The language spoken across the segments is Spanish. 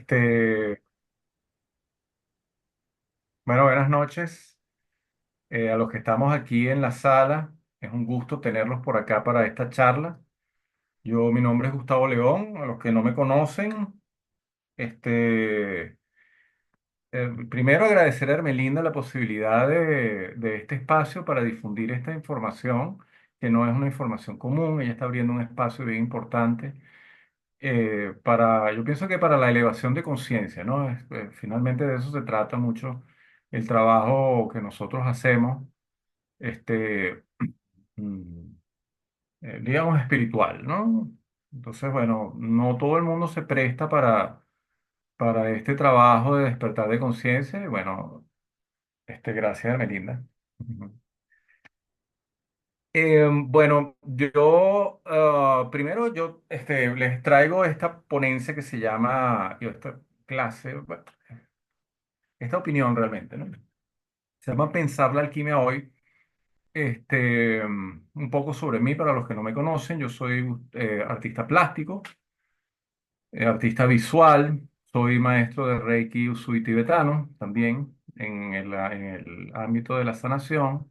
Este, bueno, buenas noches a los que estamos aquí en la sala. Es un gusto tenerlos por acá para esta charla. Mi nombre es Gustavo León. A los que no me conocen, este, primero agradecer a Hermelinda la posibilidad de este espacio para difundir esta información, que no es una información común. Ella está abriendo un espacio bien importante yo pienso que para la elevación de conciencia, ¿no? Finalmente de eso se trata mucho el trabajo que nosotros hacemos, este, mm, digamos, espiritual, ¿no? Entonces, bueno, no todo el mundo se presta para este trabajo de despertar de conciencia, y bueno, gracias, Melinda. Ujú. Bueno, primero les traigo esta ponencia que se llama, esta clase, bueno, esta opinión realmente, ¿no? Se llama Pensar la alquimia hoy. Un poco sobre mí para los que no me conocen. Yo soy artista plástico, artista visual, soy maestro de Reiki Usui tibetano también en el ámbito de la sanación.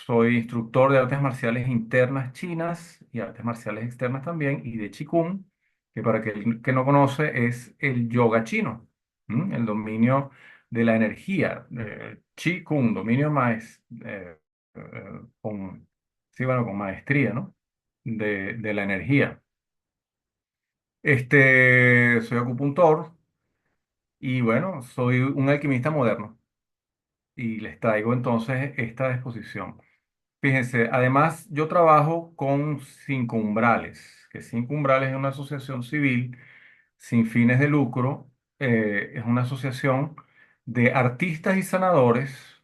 Soy instructor de artes marciales internas chinas y artes marciales externas también, y de Qigong, que para aquel que no conoce es el yoga chino, el dominio de la energía. Qigong, dominio con, sí, bueno, con maestría, ¿no? De la energía. Soy acupuntor y bueno, soy un alquimista moderno y les traigo entonces esta exposición. Fíjense, además yo trabajo con Cinco Umbrales, que Cinco Umbrales es una asociación civil sin fines de lucro. Es una asociación de artistas y sanadores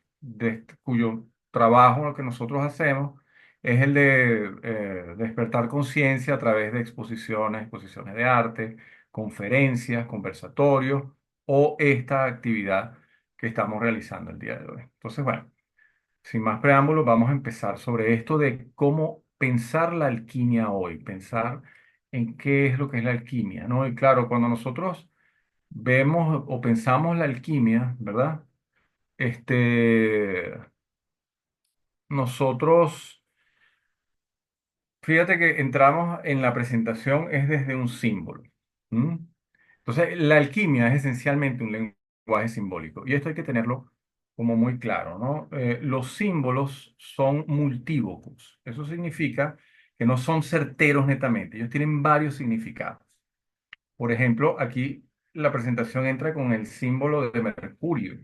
cuyo trabajo, lo que nosotros hacemos, es el de despertar conciencia a través de exposiciones de arte, conferencias, conversatorios o esta actividad que estamos realizando el día de hoy. Entonces, bueno. Sin más preámbulos, vamos a empezar sobre esto de cómo pensar la alquimia hoy, pensar en qué es lo que es la alquimia, ¿no? Y claro, cuando nosotros vemos o pensamos la alquimia, ¿verdad? Este, nosotros, fíjate que entramos en la presentación es desde un símbolo. ¿M? Entonces, la alquimia es esencialmente un lenguaje simbólico y esto hay que tenerlo como muy claro, ¿no? Los símbolos son multívocos. Eso significa que no son certeros netamente, ellos tienen varios significados. Por ejemplo, aquí la presentación entra con el símbolo de Mercurio,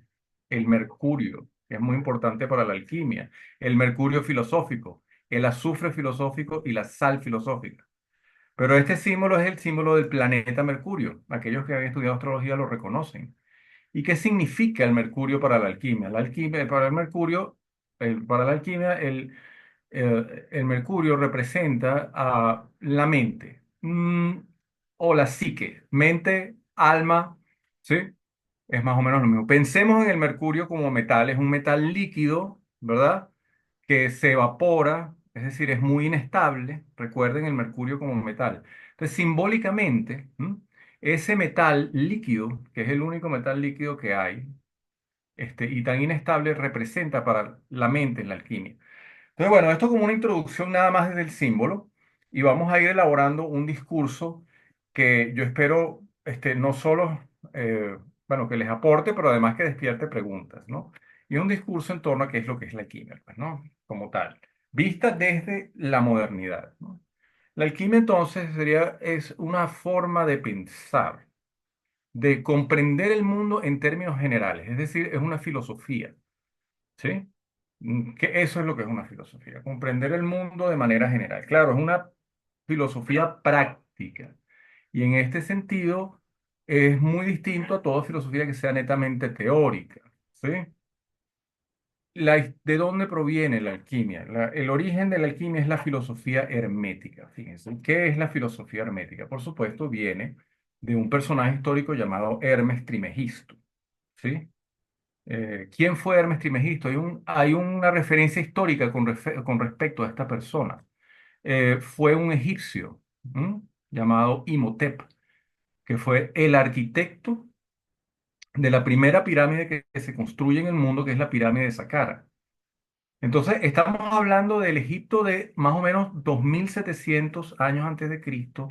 el mercurio, que es muy importante para la alquimia, el mercurio filosófico, el azufre filosófico y la sal filosófica. Pero este símbolo es el símbolo del planeta Mercurio. Aquellos que han estudiado astrología lo reconocen. ¿Y qué significa el mercurio para la alquimia? La alquimia, para el mercurio, para la alquimia, el mercurio representa a la mente, o la psique, mente, alma, ¿sí? Es más o menos lo mismo. Pensemos en el mercurio como metal, es un metal líquido, ¿verdad? Que se evapora, es decir, es muy inestable. Recuerden el mercurio como metal. Entonces, simbólicamente, ese metal líquido, que es el único metal líquido que hay, y tan inestable, representa para la mente en la alquimia. Entonces, bueno, esto como una introducción nada más desde el símbolo, y vamos a ir elaborando un discurso que yo espero no solo bueno, que les aporte, pero además que despierte preguntas, ¿no? Y un discurso en torno a qué es lo que es la alquimia, pues, ¿no? Como tal, vista desde la modernidad, ¿no? La alquimia entonces es una forma de pensar, de comprender el mundo en términos generales, es decir, es una filosofía. ¿Sí? Que eso es lo que es una filosofía, comprender el mundo de manera general. Claro, es una filosofía práctica y en este sentido es muy distinto a toda filosofía que sea netamente teórica. ¿Sí? ¿De dónde proviene la alquimia? El origen de la alquimia es la filosofía hermética. Fíjense, ¿qué es la filosofía hermética? Por supuesto, viene de un personaje histórico llamado Hermes Trimegisto. ¿Sí? ¿Quién fue Hermes Trismegisto? Hay una referencia histórica con respecto a esta persona. Fue un egipcio, ¿m? Llamado Imhotep. que fue el arquitecto de la primera pirámide que se construye en el mundo, que es la pirámide de Saqqara. Entonces, estamos hablando del Egipto de más o menos 2700 años antes de Cristo,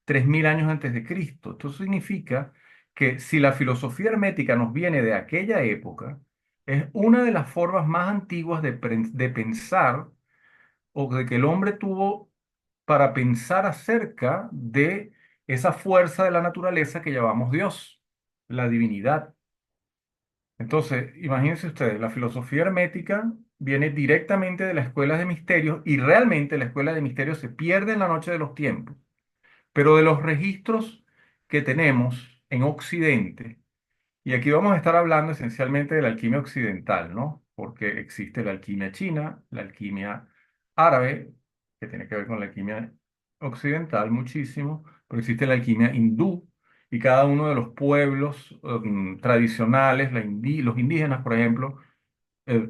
3000 años antes de Cristo. Esto significa que si la filosofía hermética nos viene de aquella época, es una de las formas más antiguas de pensar o de que el hombre tuvo para pensar acerca de esa fuerza de la naturaleza que llamamos Dios, la divinidad. Entonces, imagínense ustedes, la filosofía hermética viene directamente de la escuela de misterios y realmente la escuela de misterios se pierde en la noche de los tiempos, pero de los registros que tenemos en Occidente, y aquí vamos a estar hablando esencialmente de la alquimia occidental, ¿no? Porque existe la alquimia china, la alquimia árabe, que tiene que ver con la alquimia occidental muchísimo, pero existe la alquimia hindú, y cada uno de los pueblos tradicionales, los indígenas, por ejemplo,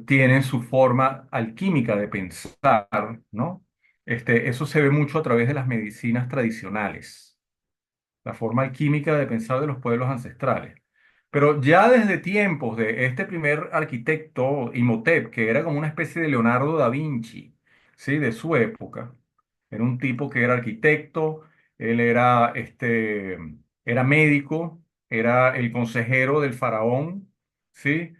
tienen su forma alquímica de pensar, ¿no? Eso se ve mucho a través de las medicinas tradicionales, la forma alquímica de pensar de los pueblos ancestrales. Pero ya desde tiempos de este primer arquitecto, Imhotep, que era como una especie de Leonardo da Vinci, ¿sí? De su época. Era un tipo que era arquitecto, él era médico, era el consejero del faraón, ¿sí?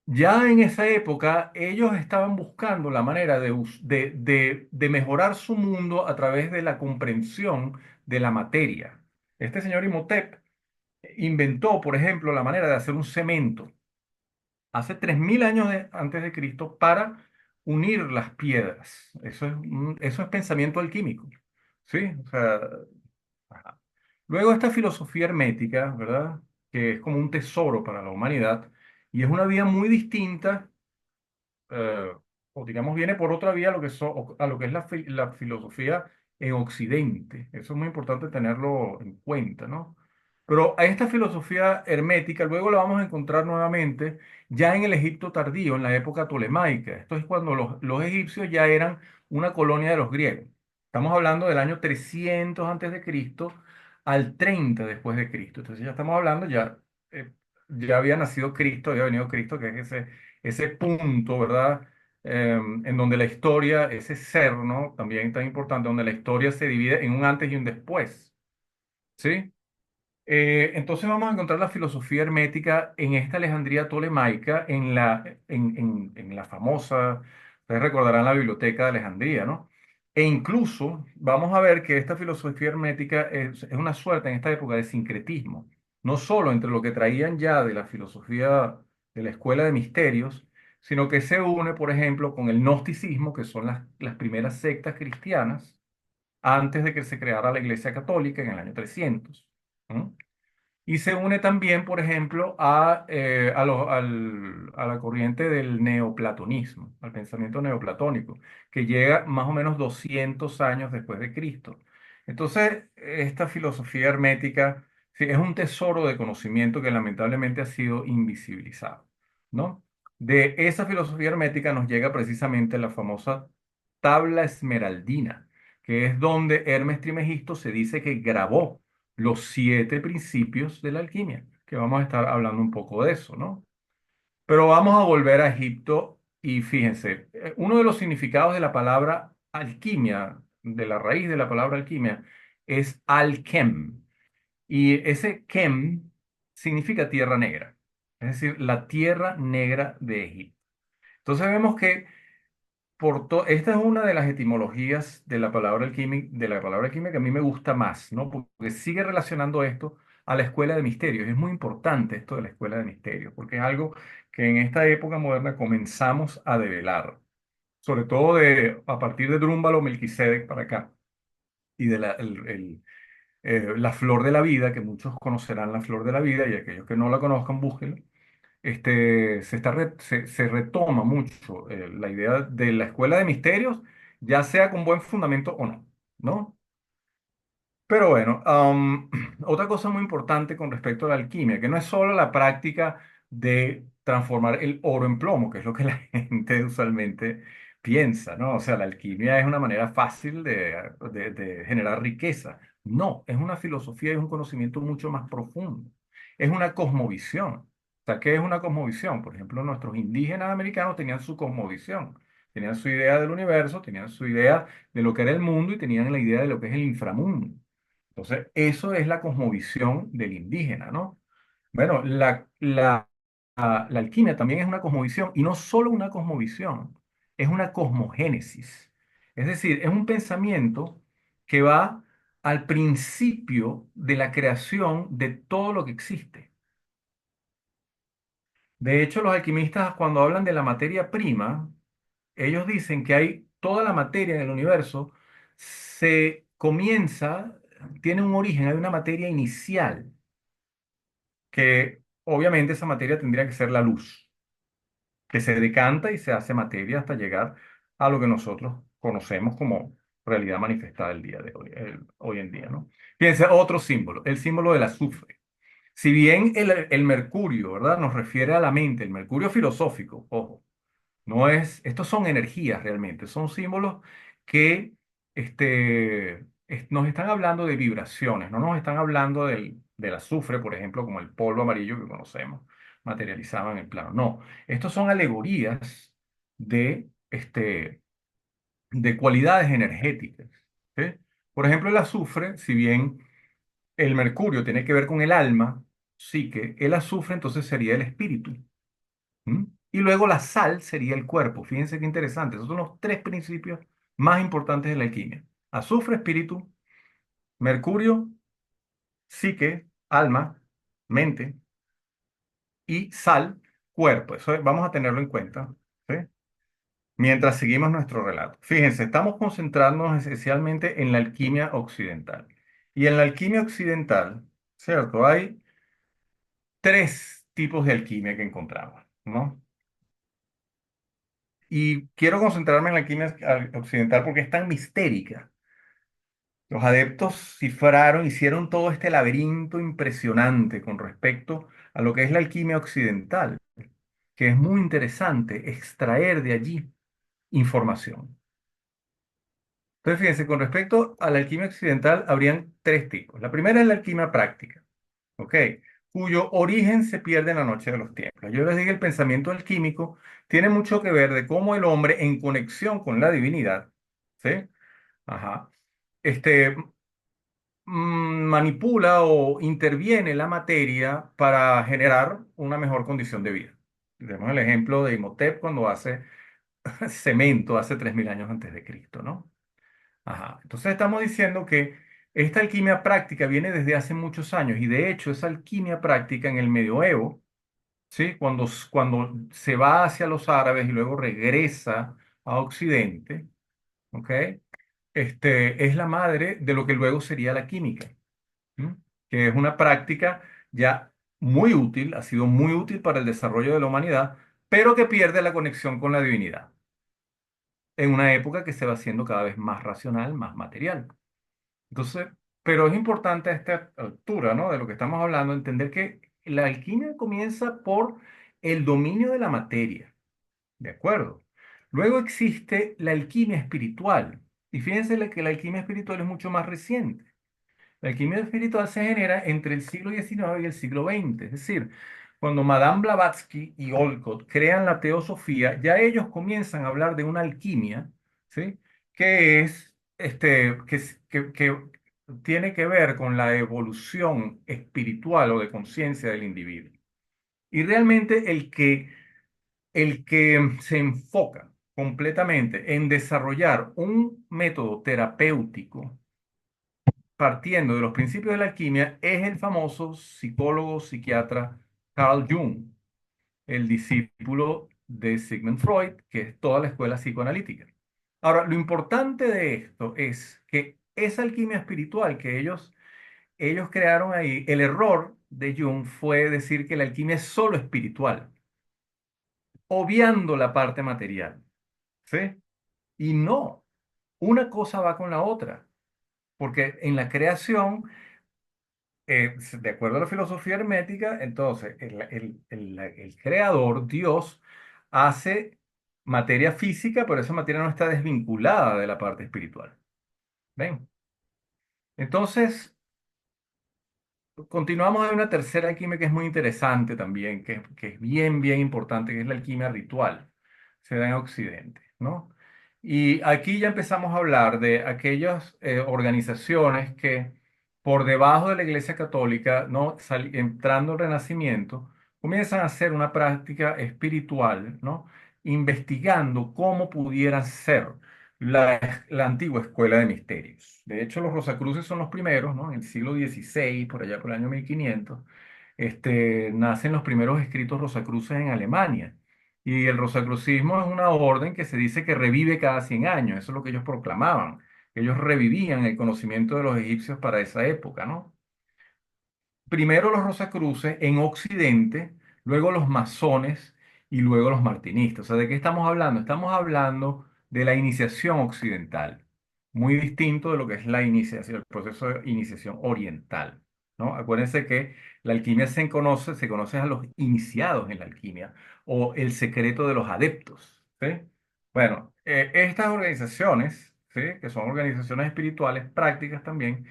Ya en esa época ellos estaban buscando la manera de mejorar su mundo a través de la comprensión de la materia. Este señor Imhotep inventó, por ejemplo, la manera de hacer un cemento hace 3000 años antes de Cristo para unir las piedras. Eso es pensamiento alquímico. ¿Sí? O sea, ajá. Luego esta filosofía hermética, ¿verdad? Que es como un tesoro para la humanidad y es una vía muy distinta eh, o digamos, viene por otra vía a lo que, a lo que es la filosofía en Occidente. Eso es muy importante tenerlo en cuenta, ¿no? Pero a esta filosofía hermética luego la vamos a encontrar nuevamente ya en el Egipto tardío, en la época tolemaica. Esto es cuando los egipcios ya eran una colonia de los griegos. Estamos hablando del año 300 antes de Cristo al 30 después de Cristo. Entonces ya estamos hablando, ya había nacido Cristo, había venido Cristo, que es ese punto, ¿verdad? En donde la historia, ese ser, ¿no? También tan importante, donde la historia se divide en un antes y un después, ¿sí? Entonces vamos a encontrar la filosofía hermética en esta Alejandría tolemaica, en la famosa, ustedes recordarán la Biblioteca de Alejandría, ¿no? E incluso vamos a ver que esta filosofía hermética es una suerte en esta época de sincretismo, no solo entre lo que traían ya de la filosofía de la escuela de misterios, sino que se une, por ejemplo, con el gnosticismo, que son las primeras sectas cristianas, antes de que se creara la Iglesia Católica en el año 300. ¿M? Y se une también, por ejemplo, a la corriente del neoplatonismo, al pensamiento neoplatónico, que llega más o menos 200 años después de Cristo. Entonces, esta filosofía hermética, sí, es un tesoro de conocimiento que lamentablemente ha sido invisibilizado, ¿no? De esa filosofía hermética nos llega precisamente la famosa tabla esmeraldina, que es donde Hermes Trismegisto se dice que grabó los 7 principios de la alquimia, que vamos a estar hablando un poco de eso, ¿no? Pero vamos a volver a Egipto y fíjense, uno de los significados de la palabra alquimia, de la raíz de la palabra alquimia, es alquem. Y ese kem significa tierra negra, es decir, la tierra negra de Egipto. Entonces vemos que esta es una de las etimologías de la palabra alquimia que a mí me gusta más, ¿no? Porque sigue relacionando esto a la escuela de misterios. Es muy importante esto de la escuela de misterios, porque es algo que en esta época moderna comenzamos a develar, sobre todo a partir de Drúmbalo Melquisedec para acá, y de la flor de la vida, que muchos conocerán la flor de la vida, y aquellos que no la conozcan, búsquenla. Se retoma mucho la idea de la escuela de misterios, ya sea con buen fundamento o no, ¿no? Pero bueno, otra cosa muy importante con respecto a la alquimia, que no es solo la práctica de transformar el oro en plomo, que es lo que la gente usualmente piensa, ¿no? O sea, la alquimia es una manera fácil de generar riqueza. No, es una filosofía y es un conocimiento mucho más profundo. Es una cosmovisión. O sea, ¿qué es una cosmovisión? Por ejemplo, nuestros indígenas americanos tenían su cosmovisión, tenían su idea del universo, tenían su idea de lo que era el mundo y tenían la idea de lo que es el inframundo. Entonces, eso es la cosmovisión del indígena, ¿no? Bueno, la alquimia también es una cosmovisión y no solo una cosmovisión, es una cosmogénesis. Es decir, es un pensamiento que va al principio de la creación de todo lo que existe. De hecho, los alquimistas cuando hablan de la materia prima, ellos dicen que hay toda la materia en el universo, se comienza, tiene un origen, hay una materia inicial, que obviamente esa materia tendría que ser la luz, que se decanta y se hace materia hasta llegar a lo que nosotros conocemos como realidad manifestada el día de hoy, hoy en día, ¿no? Fíjense, otro símbolo, el símbolo del azufre. Si bien el mercurio, ¿verdad? Nos refiere a la mente, el mercurio filosófico, ojo, no es, estos son energías realmente, son símbolos que nos están hablando de vibraciones, no nos están hablando del azufre, por ejemplo, como el polvo amarillo que conocemos, materializado en el plano. No, estos son alegorías de, de cualidades energéticas. ¿Sí? Por ejemplo, el azufre, si bien el mercurio tiene que ver con el alma, sí que el azufre entonces sería el espíritu. ¿Mm? Y luego la sal sería el cuerpo. Fíjense qué interesante. Esos son los tres principios más importantes de la alquimia. Azufre, espíritu, mercurio, psique, alma, mente y sal, cuerpo. Vamos a tenerlo en cuenta, ¿sí? Mientras seguimos nuestro relato. Fíjense, estamos concentrándonos esencialmente en la alquimia occidental. Y en la alquimia occidental, ¿cierto? Hay tres tipos de alquimia que encontramos, ¿no? Y quiero concentrarme en la alquimia occidental porque es tan mistérica. Los adeptos cifraron, hicieron todo este laberinto impresionante con respecto a lo que es la alquimia occidental, que es muy interesante extraer de allí información. Entonces, fíjense, con respecto a la alquimia occidental, habrían tres tipos. La primera es la alquimia práctica, ¿ok? Cuyo origen se pierde en la noche de los tiempos. Yo les dije, el pensamiento alquímico tiene mucho que ver de cómo el hombre, en conexión con la divinidad, ¿sí? Ajá. Este, manipula o interviene la materia para generar una mejor condición de vida. Tenemos el ejemplo de Imhotep cuando hace cemento hace 3000 años antes de Cristo, ¿no? Ajá. Entonces estamos diciendo que esta alquimia práctica viene desde hace muchos años y de hecho esa alquimia práctica en el medioevo, ¿sí? Cuando se va hacia los árabes y luego regresa a Occidente, ¿ok? Es la madre de lo que luego sería la química. ¿Mm? Que es una práctica ya muy útil, ha sido muy útil para el desarrollo de la humanidad, pero que pierde la conexión con la divinidad en una época que se va haciendo cada vez más racional, más material. Entonces, pero es importante a esta altura, ¿no? De lo que estamos hablando, entender que la alquimia comienza por el dominio de la materia, ¿de acuerdo? Luego existe la alquimia espiritual. Y fíjense que la alquimia espiritual es mucho más reciente. La alquimia espiritual se genera entre el siglo XIX y el siglo XX, es decir, cuando Madame Blavatsky y Olcott crean la teosofía, ya ellos comienzan a hablar de una alquimia, ¿sí? Que es, que tiene que ver con la evolución espiritual o de conciencia del individuo. Y realmente el que se enfoca completamente en desarrollar un método terapéutico, partiendo de los principios de la alquimia, es el famoso psicólogo psiquiatra Carl Jung, el discípulo de Sigmund Freud, que es toda la escuela psicoanalítica. Ahora, lo importante de esto es que esa alquimia espiritual que ellos crearon ahí, el error de Jung fue decir que la alquimia es solo espiritual, obviando la parte material, ¿sí? Y no, una cosa va con la otra, porque en la creación de acuerdo a la filosofía hermética, entonces el creador, Dios, hace materia física, pero esa materia no está desvinculada de la parte espiritual. ¿Ven? Entonces, continuamos, hay una tercera alquimia que es muy interesante también, que es bien, bien importante, que es la alquimia ritual. Se da en Occidente, ¿no? Y aquí ya empezamos a hablar de aquellas organizaciones que por debajo de la Iglesia Católica, ¿no? Entrando el Renacimiento, comienzan a hacer una práctica espiritual, ¿no? Investigando cómo pudiera ser la antigua escuela de misterios. De hecho, los Rosacruces son los primeros, ¿no? En el siglo XVI, por allá por el año 1500, nacen los primeros escritos Rosacruces en Alemania. Y el rosacrucismo es una orden que se dice que revive cada 100 años. Eso es lo que ellos proclamaban. Ellos revivían el conocimiento de los egipcios para esa época, ¿no? Primero los Rosacruces en Occidente, luego los masones y luego los martinistas. O sea, ¿de qué estamos hablando? Estamos hablando de la iniciación occidental, muy distinto de lo que es la iniciación, el proceso de iniciación oriental, ¿no? Acuérdense que la alquimia se conoce a los iniciados en la alquimia o el secreto de los adeptos, ¿sí? Bueno, estas organizaciones, ¿sí? Que son organizaciones espirituales, prácticas también,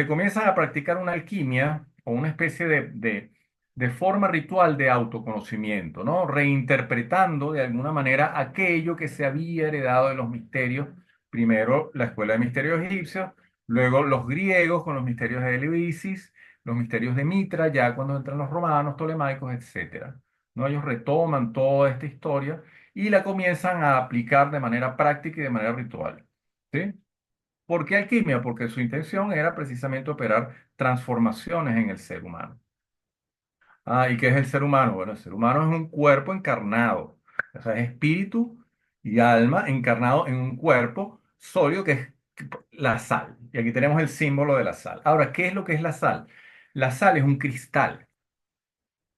comienzan a practicar una alquimia o una especie de forma ritual de autoconocimiento, ¿no? Reinterpretando de alguna manera aquello que se había heredado de los misterios, primero la escuela de misterios egipcios, luego los griegos con los misterios de Eleusis, los misterios de Mitra, ya cuando entran los romanos, tolemaicos, etcétera. ¿No? Ellos retoman toda esta historia y la comienzan a aplicar de manera práctica y de manera ritual. ¿Sí? ¿Por qué alquimia? Porque su intención era precisamente operar transformaciones en el ser humano. Ah, ¿y qué es el ser humano? Bueno, el ser humano es un cuerpo encarnado, o sea, es espíritu y alma encarnado en un cuerpo sólido que es la sal. Y aquí tenemos el símbolo de la sal. Ahora, ¿qué es lo que es la sal? La sal es un cristal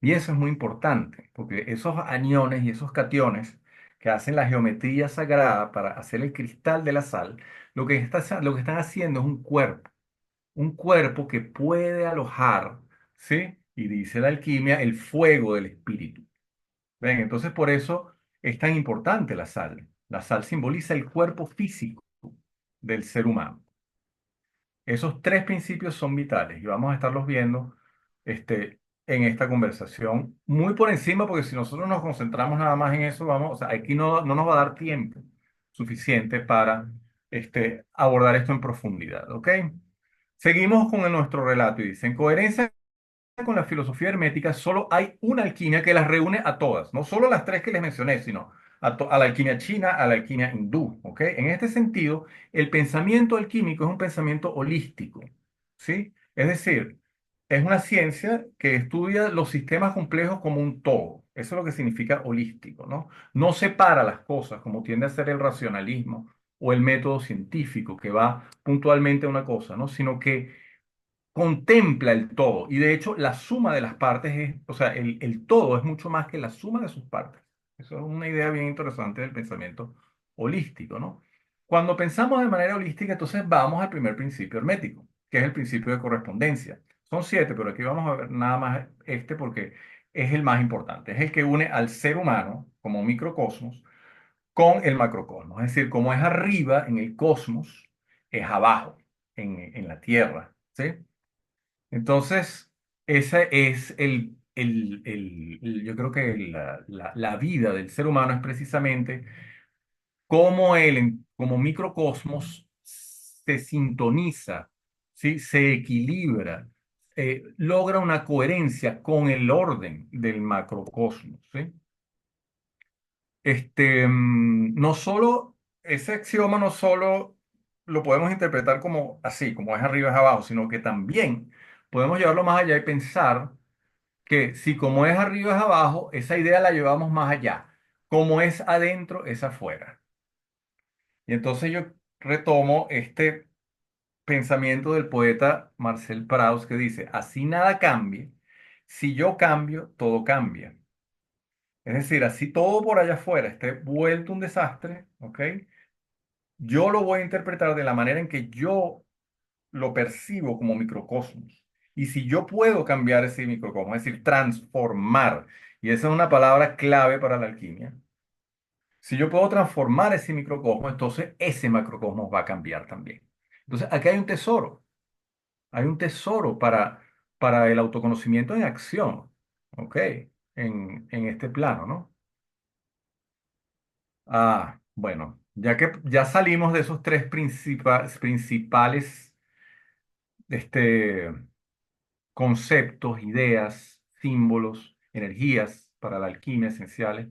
y eso es muy importante, porque esos aniones y esos cationes que hacen la geometría sagrada para hacer el cristal de la sal, lo que están haciendo es un cuerpo que puede alojar, ¿sí? Y dice la alquimia, el fuego del espíritu. ¿Ven? Entonces por eso es tan importante la sal. La sal simboliza el cuerpo físico del ser humano. Esos tres principios son vitales y vamos a estarlos viendo en esta conversación muy por encima, porque si nosotros nos concentramos nada más en eso, vamos, o sea, aquí no nos va a dar tiempo suficiente para abordar esto en profundidad, ¿ok? Seguimos con nuestro relato y dice, en coherencia con la filosofía hermética, solo hay una alquimia que las reúne a todas, no solo las tres que les mencioné, sino a la alquimia china, a la alquimia hindú, ¿ok? En este sentido, el pensamiento alquímico es un pensamiento holístico, ¿sí? Es decir, es una ciencia que estudia los sistemas complejos como un todo. Eso es lo que significa holístico, ¿no? No separa las cosas como tiende a ser el racionalismo o el método científico que va puntualmente a una cosa, ¿no? Sino que contempla el todo. Y de hecho, la suma de las partes es, o sea, el todo es mucho más que la suma de sus partes. Eso es una idea bien interesante del pensamiento holístico, ¿no? Cuando pensamos de manera holística, entonces vamos al primer principio hermético, que es el principio de correspondencia. Son siete, pero aquí vamos a ver nada más porque es el más importante. Es el que une al ser humano como microcosmos con el macrocosmos. Es decir, como es arriba en el cosmos, es abajo en la Tierra, ¿sí? Entonces, ese es yo creo que la vida del ser humano es precisamente cómo él, como microcosmos, se sintoniza, ¿sí? Se equilibra, logra una coherencia con el orden del macrocosmos, ¿sí? No solo, ese axioma no solo lo podemos interpretar como así, como es arriba es abajo, sino que también podemos llevarlo más allá y pensar que si como es arriba es abajo, esa idea la llevamos más allá. Como es adentro, es afuera. Y entonces yo retomo este pensamiento del poeta Marcel Proust que dice, así nada cambie, si yo cambio, todo cambia. Es decir, así todo por allá afuera esté vuelto un desastre, ¿ok? Yo lo voy a interpretar de la manera en que yo lo percibo como microcosmos. Y si yo puedo cambiar ese microcosmos, es decir, transformar, y esa es una palabra clave para la alquimia, si yo puedo transformar ese microcosmos, entonces ese macrocosmos va a cambiar también. Entonces, aquí hay un tesoro. Hay un tesoro para el autoconocimiento en acción, ¿ok? En este plano, ¿no? Bueno, ya que ya salimos de esos tres principales este, conceptos, ideas, símbolos, energías para la alquimia esenciales,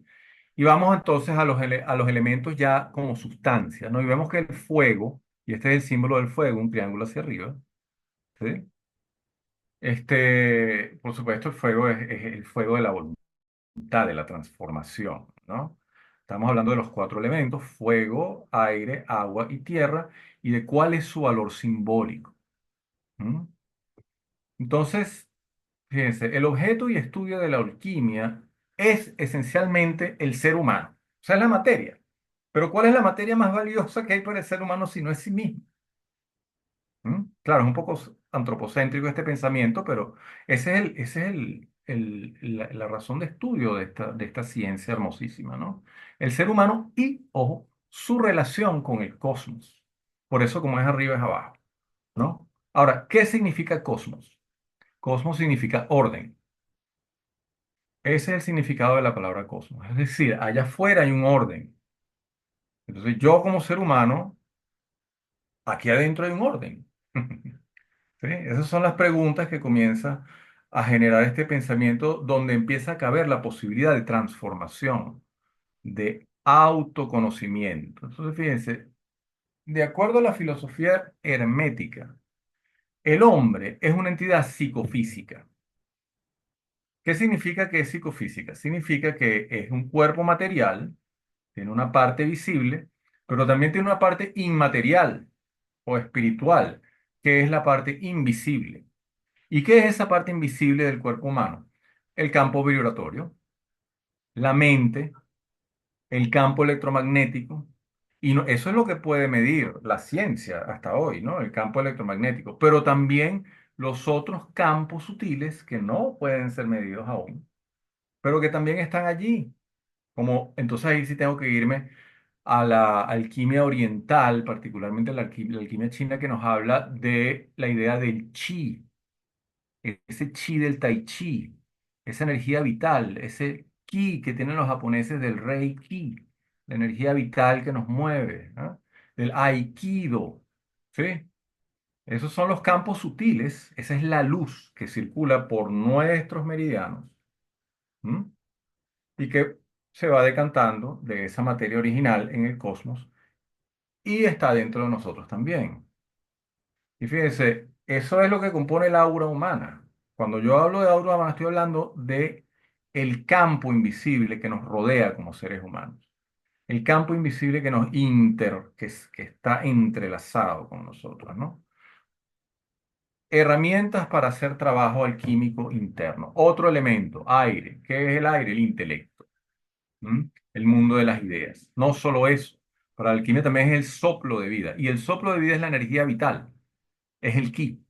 y vamos entonces a los elementos ya como sustancia, ¿no? Y vemos que el fuego, y este es el símbolo del fuego, un triángulo hacia arriba, ¿sí? Por supuesto, el fuego es el fuego de la voluntad, de la transformación, ¿no? Estamos hablando de los cuatro elementos, fuego, aire, agua y tierra, y de cuál es su valor simbólico. ¿M? Entonces, fíjense, el objeto y estudio de la alquimia es esencialmente el ser humano, o sea, es la materia. Pero ¿cuál es la materia más valiosa que hay para el ser humano si no es sí mismo? ¿Mm? Claro, es un poco antropocéntrico este pensamiento, pero ese es la razón de estudio de esta ciencia hermosísima, ¿no? El ser humano y, ojo, su relación con el cosmos. Por eso, como es arriba, es abajo, ¿no? Ahora, ¿qué significa cosmos? Cosmos significa orden. Ese es el significado de la palabra cosmos. Es decir, allá afuera hay un orden. Entonces, yo como ser humano, aquí adentro hay un orden. ¿Sí? Esas son las preguntas que comienza a generar este pensamiento donde empieza a caber la posibilidad de transformación, de autoconocimiento. Entonces, fíjense, de acuerdo a la filosofía hermética, el hombre es una entidad psicofísica. ¿Qué significa que es psicofísica? Significa que es un cuerpo material, tiene una parte visible, pero también tiene una parte inmaterial o espiritual, que es la parte invisible. ¿Y qué es esa parte invisible del cuerpo humano? El campo vibratorio, la mente, el campo electromagnético. Y eso es lo que puede medir la ciencia hasta hoy, ¿no? El campo electromagnético. Pero también los otros campos sutiles que no pueden ser medidos aún, pero que también están allí. Como, entonces ahí sí tengo que irme a la alquimia oriental, particularmente la alquimia china que nos habla de la idea del chi, ese chi del tai chi, esa energía vital, ese ki que tienen los japoneses del reiki, la energía vital que nos mueve, ¿ah? Del aikido, ¿sí? Esos son los campos sutiles, esa es la luz que circula por nuestros meridianos, ¿m? Y que se va decantando de esa materia original en el cosmos y está dentro de nosotros también. Y fíjense, eso es lo que compone el aura humana. Cuando yo hablo de aura humana, estoy hablando de el campo invisible que nos rodea como seres humanos. El campo invisible que está entrelazado con nosotros, ¿no? Herramientas para hacer trabajo alquímico interno. Otro elemento, aire. ¿Qué es el aire? El intelecto. ¿M? El mundo de las ideas. No solo eso. Para la alquimia también es el soplo de vida. Y el soplo de vida es la energía vital. Es el ki.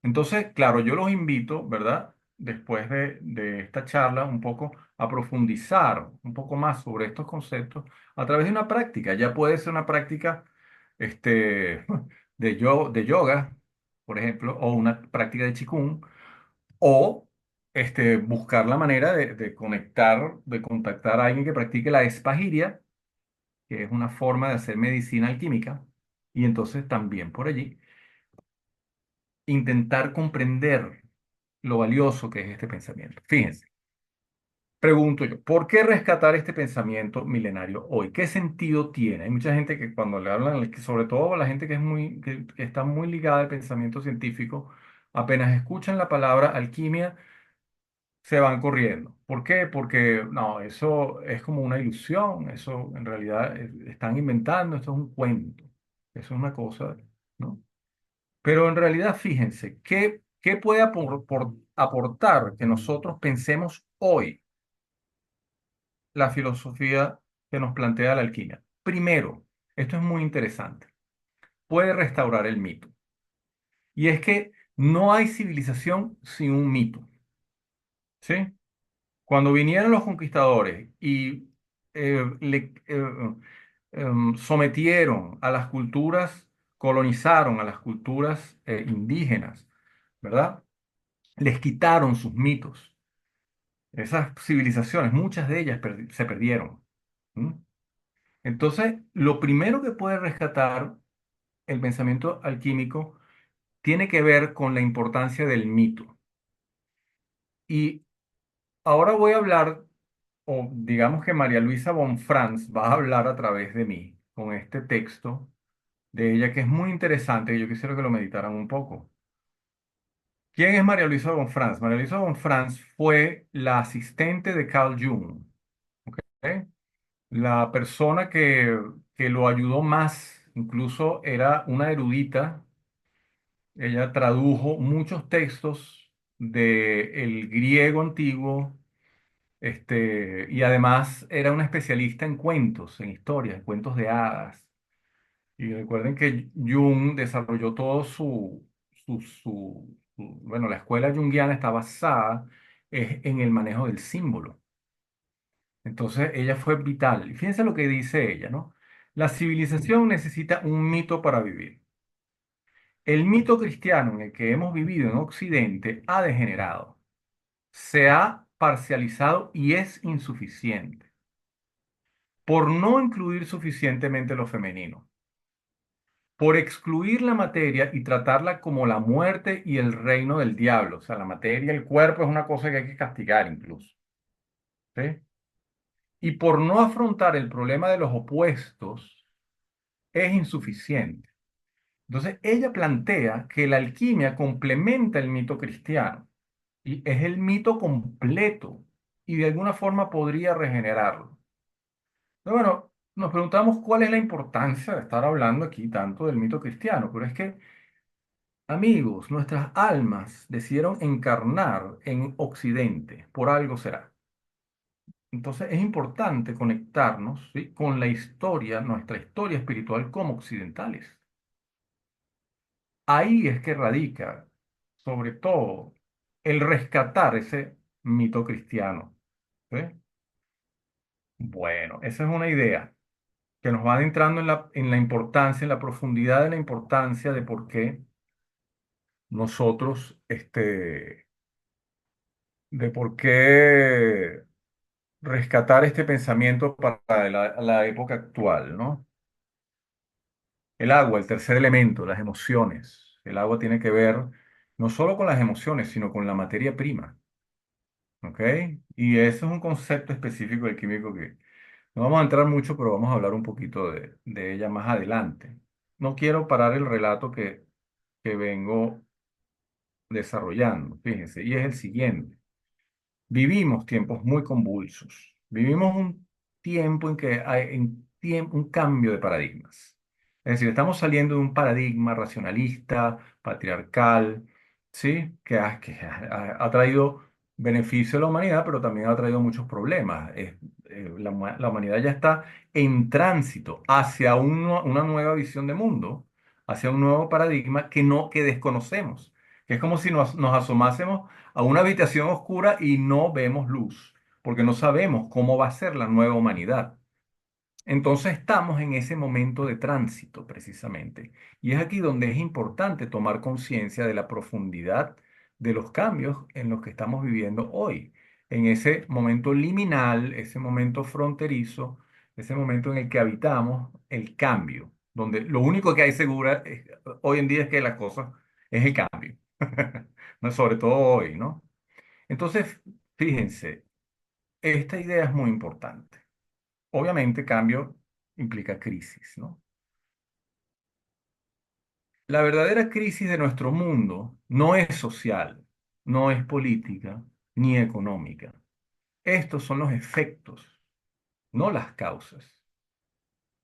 Entonces, claro, yo los invito, ¿verdad? Después de esta charla, un poco a profundizar un poco más sobre estos conceptos a través de una práctica. Ya puede ser una práctica este, de yoga, por ejemplo, o una práctica de qigong, o buscar la manera de conectar, de contactar a alguien que practique la espagiria, que es una forma de hacer medicina alquímica, y entonces también por allí intentar comprender lo valioso que es este pensamiento. Fíjense, pregunto yo, ¿por qué rescatar este pensamiento milenario hoy? ¿Qué sentido tiene? Hay mucha gente que cuando le hablan, sobre todo la gente que que está muy ligada al pensamiento científico, apenas escuchan la palabra alquimia, se van corriendo. ¿Por qué? Porque no, eso es como una ilusión, eso en realidad están inventando, esto es un cuento, eso es una cosa, ¿no? Pero en realidad, fíjense, ¿qué puede aportar que nosotros pensemos hoy la filosofía que nos plantea la alquimia? Primero, esto es muy interesante, puede restaurar el mito. Y es que no hay civilización sin un mito, ¿sí? Cuando vinieron los conquistadores y sometieron a las culturas, colonizaron a las culturas indígenas, ¿verdad? Les quitaron sus mitos. Esas civilizaciones, muchas de ellas se perdieron. ¿Mm? Entonces, lo primero que puede rescatar el pensamiento alquímico tiene que ver con la importancia del mito. Y ahora voy a hablar, o digamos que María Luisa Bonfrance va a hablar a través de mí, con este texto de ella que es muy interesante y yo quisiera que lo meditaran un poco. ¿Quién es María Luisa Bonfrance? María Luisa Bonfrance fue la asistente de Carl Jung, ¿ok? La persona que lo ayudó más, incluso era una erudita. Ella tradujo muchos textos del griego antiguo, y además era una especialista en cuentos, en historias, en cuentos de hadas. Y recuerden que Jung desarrolló todo bueno, la escuela junguiana está basada en el manejo del símbolo. Entonces, ella fue vital. Y fíjense lo que dice ella, ¿no? La civilización necesita un mito para vivir. El mito cristiano en el que hemos vivido en Occidente ha degenerado, se ha parcializado y es insuficiente por no incluir suficientemente lo femenino, por excluir la materia y tratarla como la muerte y el reino del diablo. O sea, la materia, el cuerpo es una cosa que hay que castigar incluso, ¿sí? Y por no afrontar el problema de los opuestos es insuficiente. Entonces, ella plantea que la alquimia complementa el mito cristiano y es el mito completo y de alguna forma podría regenerarlo. Pero bueno, nos preguntamos cuál es la importancia de estar hablando aquí tanto del mito cristiano, pero es que, amigos, nuestras almas decidieron encarnar en Occidente, por algo será. Entonces es importante conectarnos, ¿sí?, con la historia, nuestra historia espiritual como occidentales. Ahí es que radica, sobre todo, el rescatar ese mito cristiano, ¿sí? Bueno, esa es una idea que nos va adentrando en la importancia, en la profundidad de la importancia de por qué nosotros, de por qué rescatar este pensamiento para la época actual, ¿no? El agua, el tercer elemento, las emociones. El agua tiene que ver no solo con las emociones, sino con la materia prima, ¿ok? Y ese es un concepto específico del químico que no vamos a entrar mucho, pero vamos a hablar un poquito de ella más adelante. No quiero parar el relato que vengo desarrollando, fíjense, y es el siguiente. Vivimos tiempos muy convulsos. Vivimos un tiempo en que hay un cambio de paradigmas. Es decir, estamos saliendo de un paradigma racionalista, patriarcal, ¿sí? Que ha traído beneficio a la humanidad, pero también ha traído muchos problemas. La humanidad ya está en tránsito hacia una nueva visión de mundo, hacia un nuevo paradigma que desconocemos, que es como si nos asomásemos a una habitación oscura y no vemos luz, porque no sabemos cómo va a ser la nueva humanidad. Entonces estamos en ese momento de tránsito precisamente. Y es aquí donde es importante tomar conciencia de la profundidad de los cambios en los que estamos viviendo hoy. En ese momento liminal, ese momento fronterizo, ese momento en el que habitamos el cambio, donde lo único que hay segura hoy en día es que las cosas es el cambio. No, sobre todo hoy, ¿no? Entonces, fíjense, esta idea es muy importante. Obviamente, cambio implica crisis, ¿no? La verdadera crisis de nuestro mundo no es social, no es política, ni económica. Estos son los efectos, no las causas.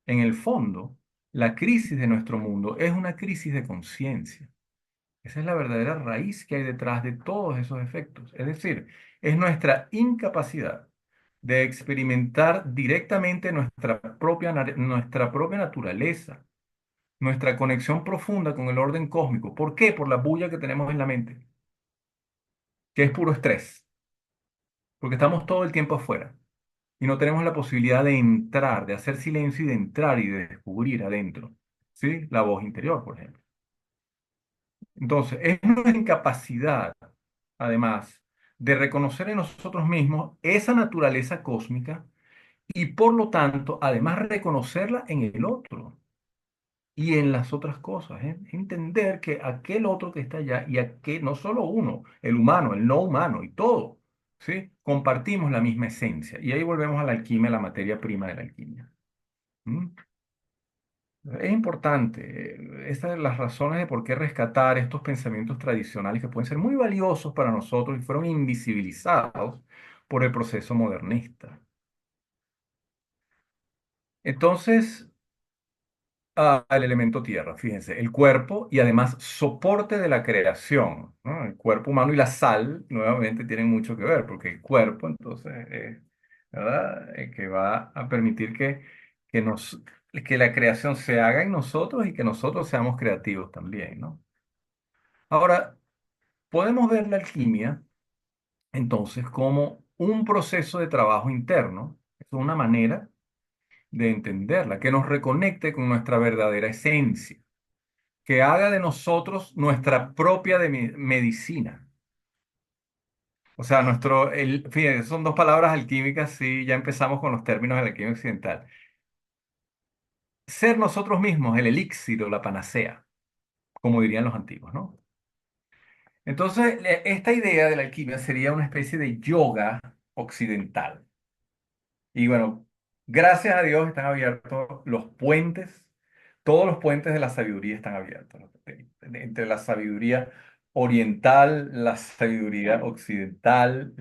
En el fondo, la crisis de nuestro mundo es una crisis de conciencia. Esa es la verdadera raíz que hay detrás de todos esos efectos. Es decir, es nuestra incapacidad de experimentar directamente nuestra propia naturaleza, nuestra conexión profunda con el orden cósmico. ¿Por qué? Por la bulla que tenemos en la mente, que es puro estrés, porque estamos todo el tiempo afuera y no tenemos la posibilidad de entrar, de hacer silencio y de entrar y de descubrir adentro, ¿sí? La voz interior, por ejemplo. Entonces, es nuestra incapacidad, además, de reconocer en nosotros mismos esa naturaleza cósmica y por lo tanto, además, reconocerla en el otro y en las otras cosas. ¿Eh? Entender que aquel otro que está allá y aquel, no solo uno, el humano, el no humano y todo, ¿sí? Compartimos la misma esencia. Y ahí volvemos a la alquimia, la materia prima de la alquimia. ¿Mm? Es importante. Estas son las razones de por qué rescatar estos pensamientos tradicionales que pueden ser muy valiosos para nosotros y fueron invisibilizados por el proceso modernista. Entonces, al elemento tierra, fíjense, el cuerpo y además soporte de la creación, ¿no? El cuerpo humano y la sal nuevamente tienen mucho que ver, porque el cuerpo entonces, ¿verdad? Que va a permitir que, nos, que la creación se haga en nosotros y que nosotros seamos creativos también, ¿no? Ahora, podemos ver la alquimia entonces como un proceso de trabajo interno, es una manera de entenderla, que nos reconecte con nuestra verdadera esencia, que haga de nosotros nuestra propia medicina. O sea, fíjense, son dos palabras alquímicas, sí, ya empezamos con los términos de la alquimia occidental. Ser nosotros mismos el elixir o la panacea, como dirían los antiguos, ¿no? Entonces, esta idea de la alquimia sería una especie de yoga occidental. Y bueno, gracias a Dios están abiertos los puentes, todos los puentes de la sabiduría están abiertos, ¿no? Entre la sabiduría oriental, la sabiduría occidental,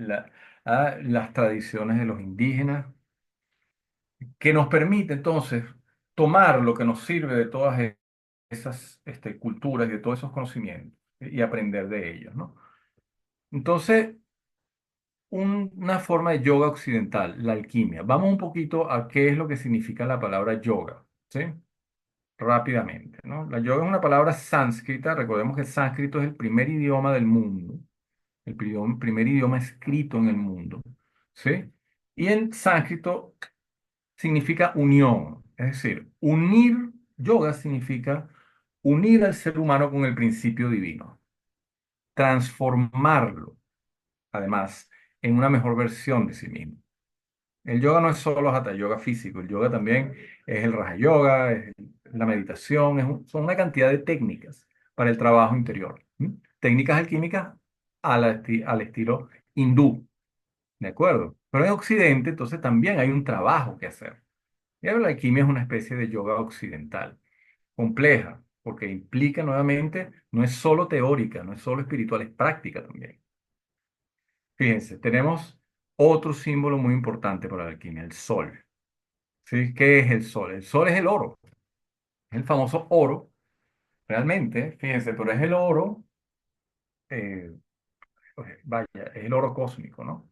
las tradiciones de los indígenas, que nos permite entonces tomar lo que nos sirve de todas esas culturas y de todos esos conocimientos y aprender de ellos, ¿no? Entonces, una forma de yoga occidental, la alquimia. Vamos un poquito a qué es lo que significa la palabra yoga, ¿sí? Rápidamente, ¿no? La yoga es una palabra sánscrita. Recordemos que el sánscrito es el primer idioma del mundo, el primer idioma escrito en el mundo, ¿sí? Y en sánscrito significa unión, es decir, unir, yoga significa unir al ser humano con el principio divino, transformarlo, además, en una mejor versión de sí mismo. El yoga no es solo hatha yoga físico, el yoga también es el raja yoga, es la meditación, son una cantidad de técnicas para el trabajo interior. ¿M? Técnicas alquímicas al estilo hindú, ¿de acuerdo? Pero en Occidente, entonces también hay un trabajo que hacer. Y ahora la alquimia es una especie de yoga occidental, compleja, porque implica nuevamente, no es solo teórica, no es solo espiritual, es práctica también. Fíjense, tenemos otro símbolo muy importante para la alquimia, el sol. ¿Sí? ¿Qué es el sol? El sol es el oro, es el famoso oro, realmente, fíjense, pero es el oro, eh, vaya, es el oro cósmico, ¿no?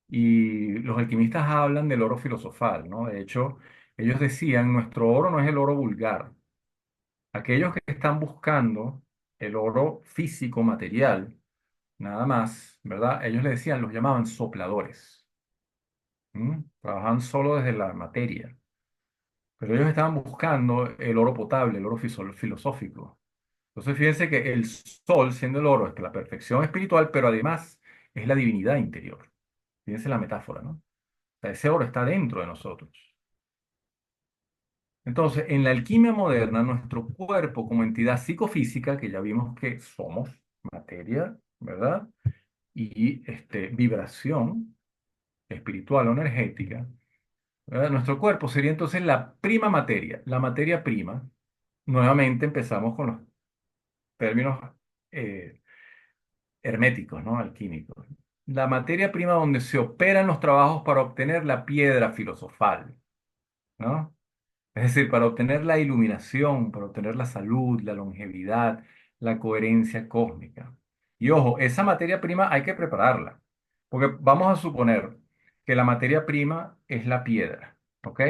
Y los alquimistas hablan del oro filosofal, ¿no? De hecho, ellos decían, nuestro oro no es el oro vulgar. Aquellos que están buscando el oro físico, material, nada más, ¿verdad? Ellos le decían, los llamaban sopladores. ¿M? Trabajaban solo desde la materia. Pero ellos estaban buscando el oro potable, el oro filosófico. Entonces, fíjense que el sol, siendo el oro, es la perfección espiritual, pero además es la divinidad interior. Fíjense la metáfora, ¿no? O sea, ese oro está dentro de nosotros. Entonces, en la alquimia moderna, nuestro cuerpo como entidad psicofísica, que ya vimos que somos materia, ¿verdad? Y vibración espiritual o energética, ¿verdad? Nuestro cuerpo sería entonces la prima materia, la materia prima. Nuevamente empezamos con los términos eh, herméticos, ¿no? Alquímicos. La materia prima donde se operan los trabajos para obtener la piedra filosofal, ¿no? Es decir, para obtener la iluminación, para obtener la salud, la longevidad, la coherencia cósmica. Y ojo, esa materia prima hay que prepararla, porque vamos a suponer que la materia prima es la piedra, ¿ok?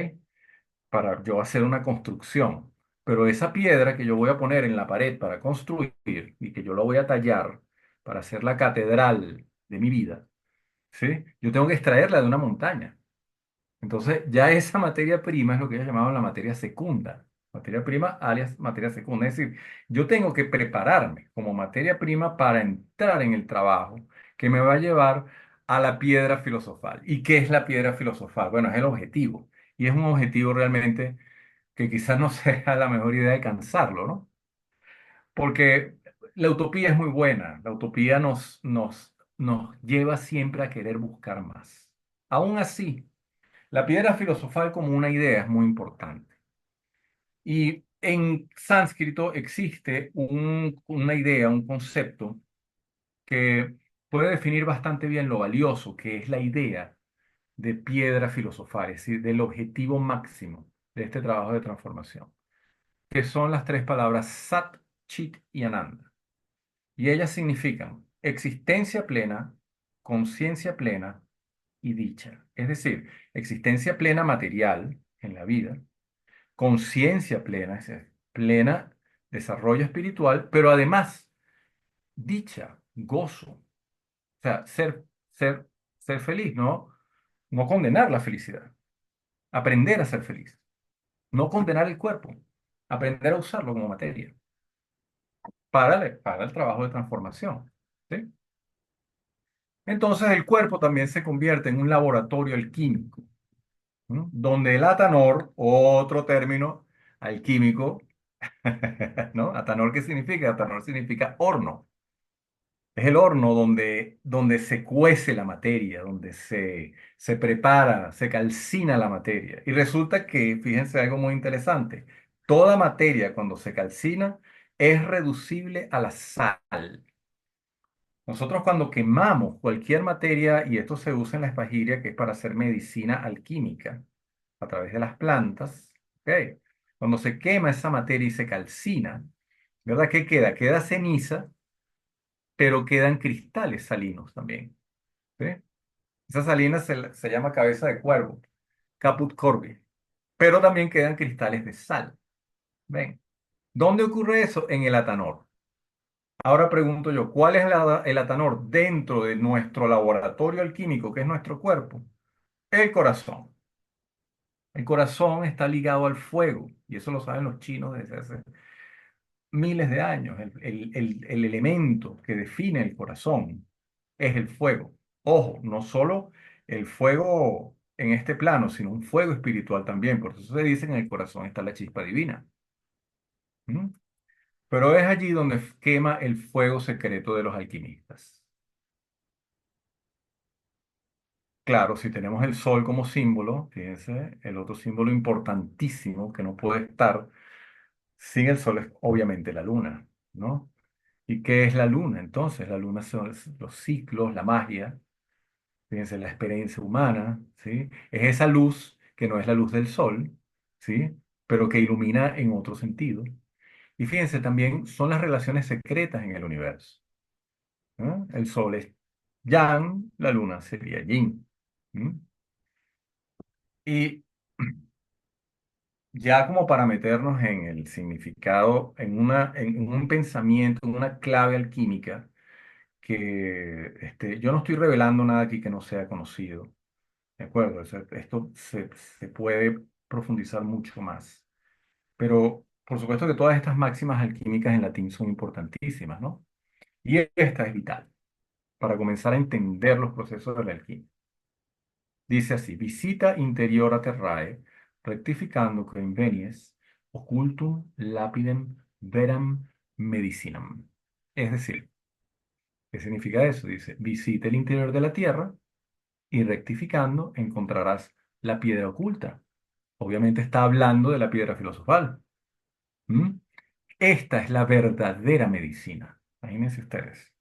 Para yo hacer una construcción. Pero esa piedra que yo voy a poner en la pared para construir y que yo la voy a tallar para hacer la catedral de mi vida, ¿sí? Yo tengo que extraerla de una montaña. Entonces, ya esa materia prima es lo que ellos llamaban la materia secunda. Materia prima alias materia segunda. Es decir, yo tengo que prepararme como materia prima para entrar en el trabajo que me va a llevar a la piedra filosofal. ¿Y qué es la piedra filosofal? Bueno, es el objetivo. Y es un objetivo realmente que quizás no sea la mejor idea alcanzarlo, ¿no? Porque la utopía es muy buena. La utopía nos lleva siempre a querer buscar más. Aún así, la piedra filosofal como una idea es muy importante. Y en sánscrito existe una idea, un concepto que puede definir bastante bien lo valioso que es la idea de piedra filosofal, es decir, del objetivo máximo de este trabajo de transformación, que son las tres palabras Sat, Chit y Ananda. Y ellas significan existencia plena, conciencia plena y dicha. Es decir, existencia plena material en la vida, conciencia plena, es decir, plena desarrollo espiritual, pero además dicha, gozo, o sea, ser, ser feliz, ¿no? No condenar la felicidad, aprender a ser feliz, no condenar el cuerpo, aprender a usarlo como materia para el trabajo de transformación, ¿sí? Entonces el cuerpo también se convierte en un laboratorio alquímico, ¿no? Donde el atanor, otro término alquímico, ¿no? Atanor, ¿qué significa? Atanor significa horno. Es el horno donde se cuece la materia, donde se prepara, se calcina la materia. Y resulta que, fíjense algo muy interesante, toda materia cuando se calcina es reducible a la sal. Nosotros cuando quemamos cualquier materia, y esto se usa en la espagiria, que es para hacer medicina alquímica a través de las plantas, ¿ok? Cuando se quema esa materia y se calcina, ¿verdad? ¿Qué queda? Queda ceniza, pero quedan cristales salinos también, ¿sí? Esa salina se llama cabeza de cuervo, caput corvi, pero también quedan cristales de sal, ¿ven? ¿Dónde ocurre eso? En el atanor. Ahora pregunto yo, ¿cuál es el atanor dentro de nuestro laboratorio alquímico, que es nuestro cuerpo? El corazón. El corazón está ligado al fuego, y eso lo saben los chinos desde hace miles de años. El elemento que define el corazón es el fuego. Ojo, no solo el fuego en este plano, sino un fuego espiritual también. Por eso se dice que en el corazón está la chispa divina. ¿Mm? Pero es allí donde quema el fuego secreto de los alquimistas. Claro, si tenemos el sol como símbolo, fíjense, el otro símbolo importantísimo que no puede estar sin el sol es obviamente la luna, ¿no? ¿Y qué es la luna? Entonces, la luna son los ciclos, la magia, fíjense, la experiencia humana, ¿sí? Es esa luz que no es la luz del sol, ¿sí? Pero que ilumina en otro sentido. Y fíjense, también son las relaciones secretas en el universo, ¿no? El sol es yang, la luna sería yin. ¿Mm? Y ya como para meternos en el significado, en un pensamiento, en una clave alquímica, que yo no estoy revelando nada aquí que no sea conocido, ¿de acuerdo? O sea, esto se puede profundizar mucho más. Pero por supuesto que todas estas máximas alquímicas en latín son importantísimas, ¿no? Y esta es vital para comenzar a entender los procesos de la alquimia. Dice así, visita interiora terrae, rectificando que invenies, occultum lapidem veram medicinam. Es decir, ¿qué significa eso? Dice, visita el interior de la tierra y rectificando encontrarás la piedra oculta. Obviamente está hablando de la piedra filosofal. ¿Mm? Esta es la verdadera medicina. Imagínense ustedes.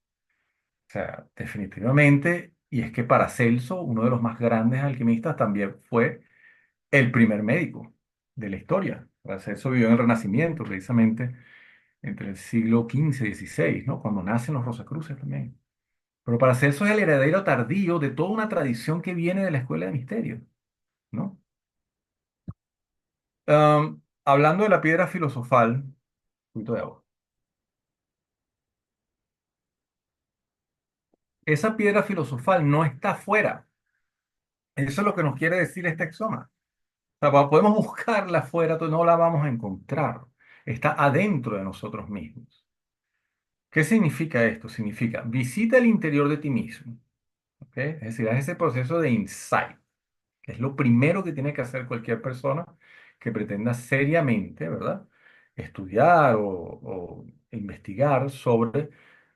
O sea, definitivamente, y es que Paracelso, uno de los más grandes alquimistas, también fue el primer médico de la historia. Paracelso vivió en el Renacimiento, precisamente entre el siglo XV y XVI, ¿no? Cuando nacen los Rosacruces también. Pero Paracelso es el heredero tardío de toda una tradición que viene de la Escuela de Misterios, ¿no? Hablando de la piedra filosofal, un poquito de agua. Esa piedra filosofal no está afuera. Eso es lo que nos quiere decir este exoma. sea, podemos buscarla afuera, no la vamos a encontrar. Está adentro de nosotros mismos. ¿Qué significa esto? Significa visita el interior de ti mismo. ¿Ok? Es decir, haz ese proceso de insight, que es lo primero que tiene que hacer cualquier persona que pretenda seriamente, ¿verdad? Estudiar o investigar sobre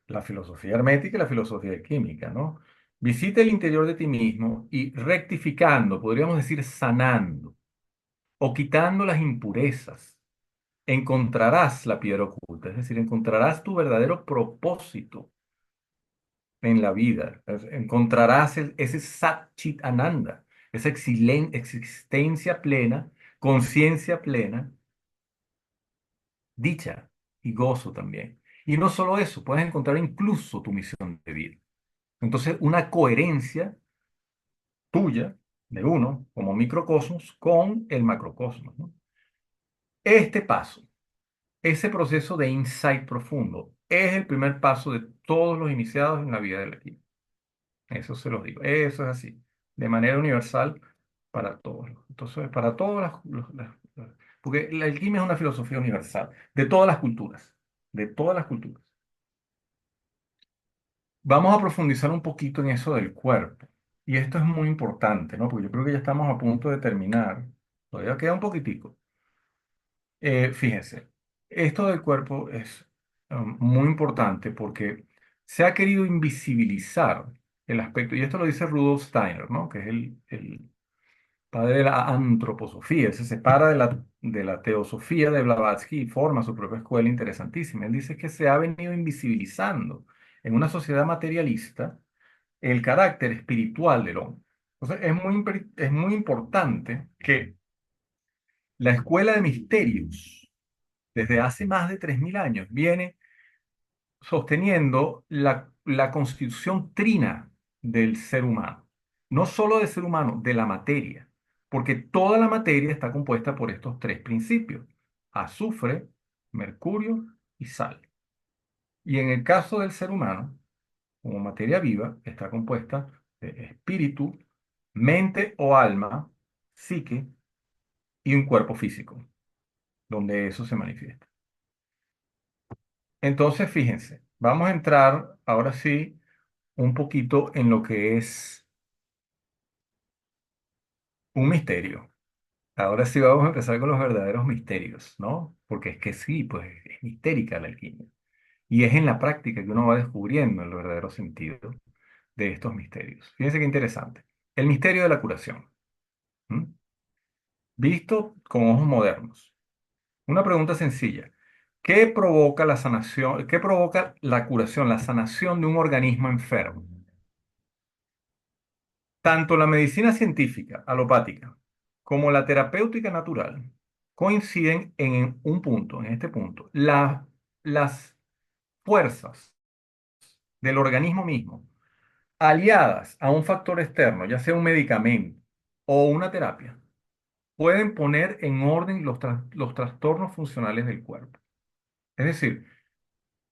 la filosofía hermética y la filosofía química, ¿no? Visita el interior de ti mismo y rectificando, podríamos decir sanando o quitando las impurezas, encontrarás la piedra oculta, es decir, encontrarás tu verdadero propósito en la vida. Encontrarás ese Sat Chit Ananda, esa existencia plena, conciencia plena, dicha y gozo también. Y no solo eso, puedes encontrar incluso tu misión de vida. Entonces, una coherencia tuya, de uno, como microcosmos, con el macrocosmos, ¿no? Este paso, ese proceso de insight profundo, es el primer paso de todos los iniciados en la vida del equipo. Eso se los digo. Eso es así. De manera universal para todos. Entonces, para todos porque la alquimia es una filosofía universal, de todas las culturas. De todas las culturas. Vamos a profundizar un poquito en eso del cuerpo. Y esto es muy importante, ¿no? Porque yo creo que ya estamos a punto de terminar. Todavía queda un poquitico. Fíjense, esto del cuerpo es muy importante porque se ha querido invisibilizar el aspecto, y esto lo dice Rudolf Steiner, ¿no? Que es el padre de la antroposofía. Él se separa de la teosofía de Blavatsky y forma su propia escuela interesantísima. Él dice que se ha venido invisibilizando en una sociedad materialista el carácter espiritual del hombre. Entonces, es muy importante que la escuela de misterios, desde hace más de 3.000 años, viene sosteniendo la constitución trina del ser humano. No solo del ser humano, de la materia. Porque toda la materia está compuesta por estos tres principios: azufre, mercurio y sal. Y en el caso del ser humano, como materia viva, está compuesta de espíritu, mente o alma, psique y un cuerpo físico, donde eso se manifiesta. Entonces, fíjense, vamos a entrar ahora sí un poquito en lo que es un misterio. Ahora sí vamos a empezar con los verdaderos misterios, ¿no? Porque es que sí, pues es mistérica la alquimia. Y es en la práctica que uno va descubriendo el verdadero sentido de estos misterios. Fíjense qué interesante. El misterio de la curación. ¿M? Visto con ojos modernos. Una pregunta sencilla. ¿Qué provoca la sanación? ¿Qué provoca la curación, la sanación de un organismo enfermo? Tanto la medicina científica, alopática, como la terapéutica natural coinciden en un punto, en este punto. Las fuerzas del organismo mismo, aliadas a un factor externo, ya sea un medicamento o una terapia, pueden poner en orden los trastornos funcionales del cuerpo. Es decir,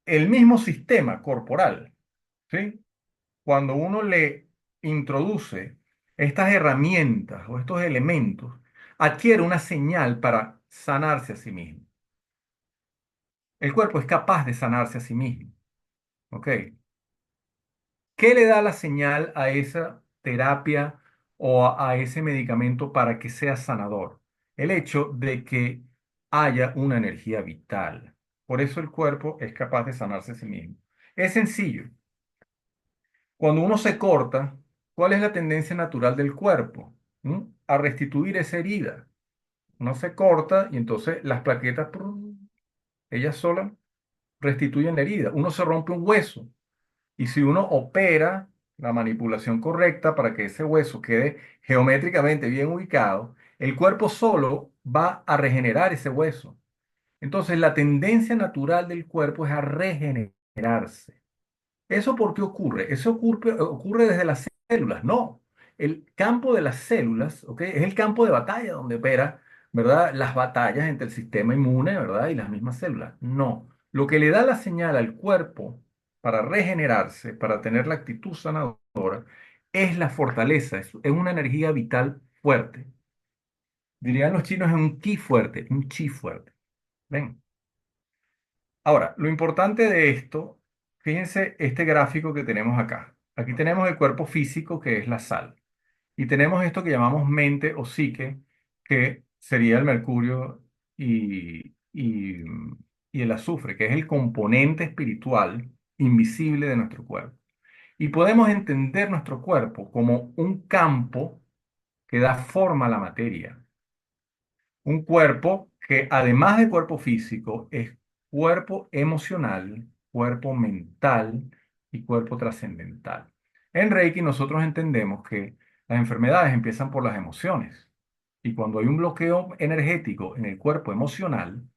el mismo sistema corporal, ¿sí? Cuando uno le introduce estas herramientas o estos elementos, adquiere una señal para sanarse a sí mismo. El cuerpo es capaz de sanarse a sí mismo. ¿Ok? ¿Qué le da la señal a esa terapia o a ese medicamento para que sea sanador? El hecho de que haya una energía vital. Por eso el cuerpo es capaz de sanarse a sí mismo. Es sencillo. Cuando uno se corta, ¿cuál es la tendencia natural del cuerpo? ¿Mm? A restituir esa herida. Uno se corta y entonces las plaquetas, ellas solas restituyen la herida. Uno se rompe un hueso y si uno opera la manipulación correcta para que ese hueso quede geométricamente bien ubicado, el cuerpo solo va a regenerar ese hueso. Entonces la tendencia natural del cuerpo es a regenerarse. ¿Eso por qué ocurre? Eso ocurre desde las células. No, el campo de las células, ¿ok? Es el campo de batalla donde opera, ¿verdad? Las batallas entre el sistema inmune, ¿verdad? Y las mismas células. No, lo que le da la señal al cuerpo para regenerarse, para tener la actitud sanadora, es la fortaleza, es una energía vital fuerte. Dirían los chinos es un ki fuerte, un chi fuerte. ¿Ven? Ahora, lo importante de esto, fíjense este gráfico que tenemos acá. Aquí tenemos el cuerpo físico, que es la sal. Y tenemos esto que llamamos mente o psique, que sería el mercurio y el azufre, que es el componente espiritual invisible de nuestro cuerpo. Y podemos entender nuestro cuerpo como un campo que da forma a la materia. Un cuerpo que además de cuerpo físico es cuerpo emocional, cuerpo mental y cuerpo trascendental. En Reiki nosotros entendemos que las enfermedades empiezan por las emociones y cuando hay un bloqueo energético en el cuerpo emocional,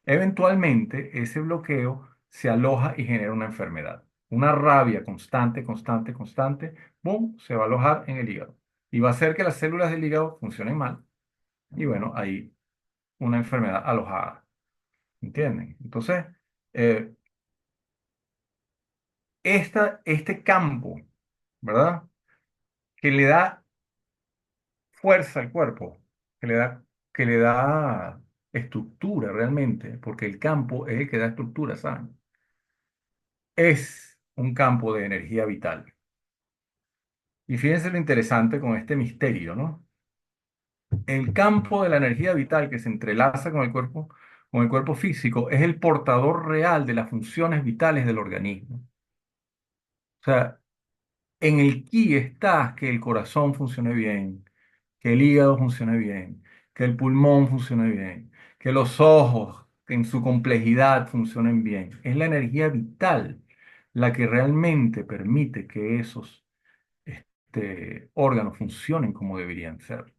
eventualmente ese bloqueo se aloja y genera una enfermedad. Una rabia constante, constante, constante, ¡boom!, se va a alojar en el hígado y va a hacer que las células del hígado funcionen mal. Y bueno, ahí una enfermedad alojada. ¿Entienden? Entonces, eh, este campo, ¿verdad? Que le da fuerza al cuerpo, que le da estructura realmente, porque el campo es el que da estructura, ¿saben? Es un campo de energía vital. Y fíjense lo interesante con este misterio, ¿no? El campo de la energía vital que se entrelaza con el cuerpo físico, es el portador real de las funciones vitales del organismo. O sea, en el ki está que el corazón funcione bien, que el hígado funcione bien, que el pulmón funcione bien, que los ojos en su complejidad funcionen bien. Es la energía vital la que realmente permite que esos órganos funcionen como deberían ser.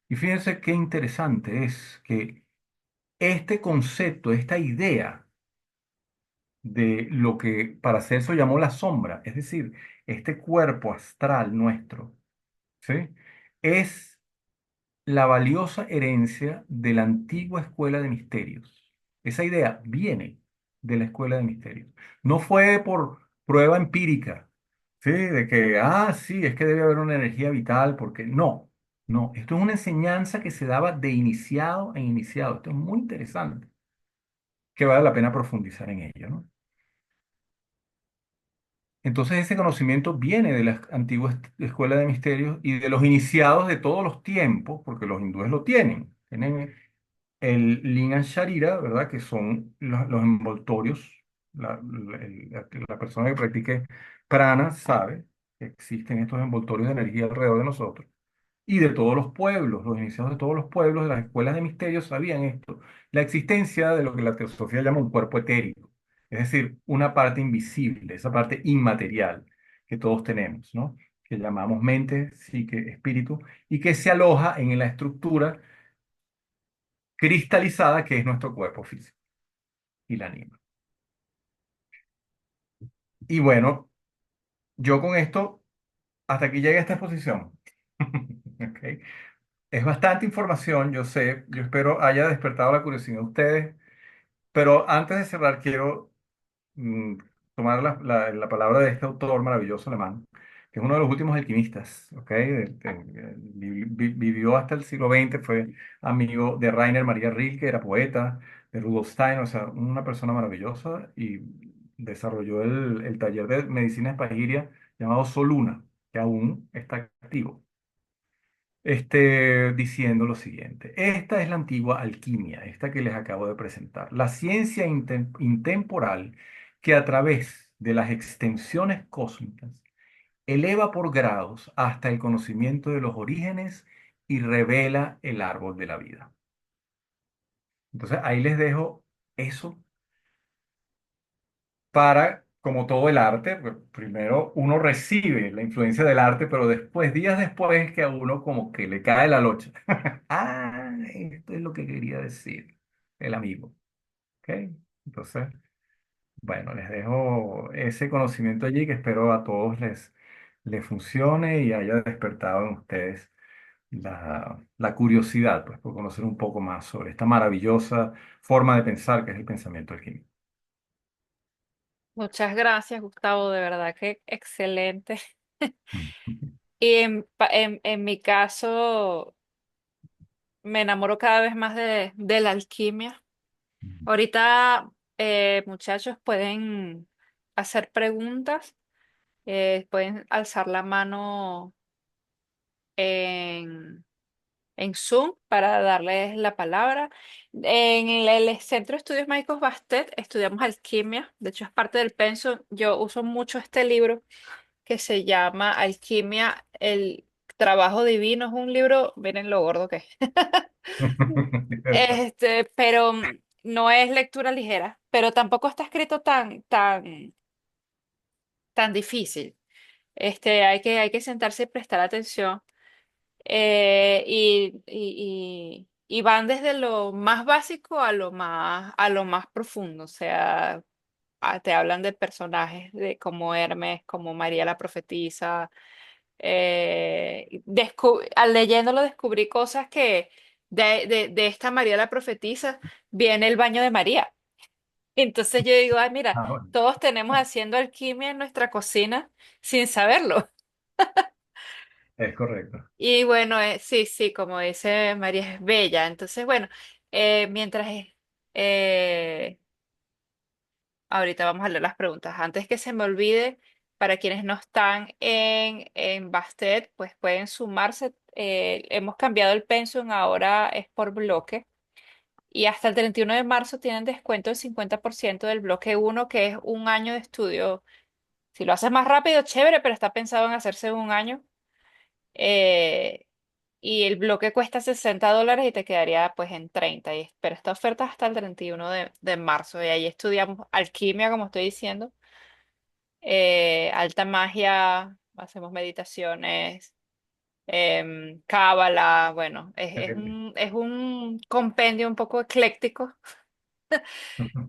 Y fíjense qué interesante es que este concepto, esta idea de lo que para Celso llamó la sombra, es decir, este cuerpo astral nuestro, ¿sí? Es la valiosa herencia de la antigua escuela de misterios. Esa idea viene de la escuela de misterios. No fue por prueba empírica, ¿sí? De que, sí, es que debe haber una energía vital, porque no, no, esto es una enseñanza que se daba de iniciado en iniciado. Esto es muy interesante, que vale la pena profundizar en ello, ¿no? Entonces ese conocimiento viene de la antigua escuela de misterios y de los iniciados de todos los tiempos, porque los hindúes lo tienen. Tienen el Lingam Sharira, ¿verdad? Que son los envoltorios. La persona que practique prana sabe que existen estos envoltorios de energía alrededor de nosotros y de todos los pueblos. Los iniciados de todos los pueblos de las escuelas de misterios sabían esto, la existencia de lo que la teosofía llama un cuerpo etérico, es decir, una parte invisible, esa parte inmaterial que todos tenemos, ¿no? Que llamamos mente, psique, espíritu, y que se aloja en la estructura cristalizada que es nuestro cuerpo físico y la anima. Y bueno, yo con esto, hasta aquí llegué a esta exposición. ¿Ok? Es bastante información, yo sé, yo espero haya despertado la curiosidad de ustedes. Pero antes de cerrar, quiero mm, tomar la palabra de este autor maravilloso alemán, que es uno de los últimos alquimistas, ¿ok? Vivió hasta el siglo XX, fue amigo de Rainer Maria Rilke, era poeta, de Rudolf Steiner, o sea, una persona maravillosa y desarrolló el taller de medicina espagiria llamado Soluna, que aún está activo, diciendo lo siguiente. Esta es la antigua alquimia, esta que les acabo de presentar. La ciencia intemporal que a través de las extensiones cósmicas eleva por grados hasta el conocimiento de los orígenes y revela el árbol de la vida. Entonces ahí les dejo eso para, como todo el arte, pues, primero uno recibe la influencia del arte, pero después, días después, que a uno como que le cae la locha. Esto es lo que quería decir el amigo. ¿Ok? Entonces, bueno, les dejo ese conocimiento allí que espero a todos les funcione y haya despertado en ustedes la curiosidad, pues, por conocer un poco más sobre esta maravillosa forma de pensar que es el pensamiento alquímico. Muchas gracias, Gustavo, de verdad que excelente. Y en mi caso, me enamoro cada vez más de la alquimia. Ahorita, muchachos, pueden hacer preguntas, pueden alzar la mano en, en Zoom para darles la palabra. En el Centro de Estudios Médicos Bastet estudiamos alquimia, de hecho es parte del pensum. Yo uso mucho este libro que se llama Alquimia, el trabajo divino. Es un libro, miren lo gordo que es. Pero no es lectura ligera, pero tampoco está escrito tan difícil. Hay que sentarse y prestar atención. Y van desde lo más básico a lo más profundo. O sea, te hablan de personajes de como Hermes, como María la profetisa. Al leyéndolo descubrí cosas que de esta María la profetisa viene el baño de María. Entonces yo digo, ay, mira, Ah, bueno, todos tenemos haciendo alquimia en nuestra cocina sin saberlo. es correcto. Y bueno, sí, sí, como dice María, es bella. Entonces, bueno, mientras eh, ahorita vamos a leer las preguntas. Antes que se me olvide, para quienes no están en Bastet, pues pueden sumarse. Hemos cambiado el pensum, ahora es por bloque. Y hasta el 31 de marzo tienen descuento del 50% del bloque uno, que es un año de estudio. Si lo haces más rápido, chévere, pero está pensado en hacerse en un año. Eh, y el bloque cuesta $60 y te quedaría pues en 30. Pero esta oferta es hasta el 31 de marzo. Y ahí estudiamos alquimia, como estoy diciendo, alta magia, hacemos meditaciones, cábala. Bueno, es un compendio un poco ecléctico,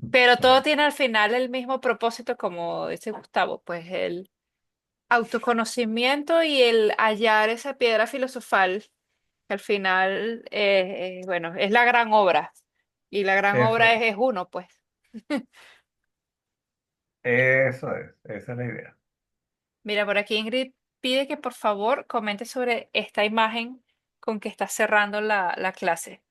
pero todo Bueno, tiene al final el mismo propósito, como dice Gustavo, pues el autoconocimiento y el hallar esa piedra filosofal, que al final, bueno, es la gran obra. Y la gran eso obra es, es uno, pues. esa es la idea. Mira, por aquí Ingrid pide que por favor comente sobre esta imagen con que está cerrando la clase.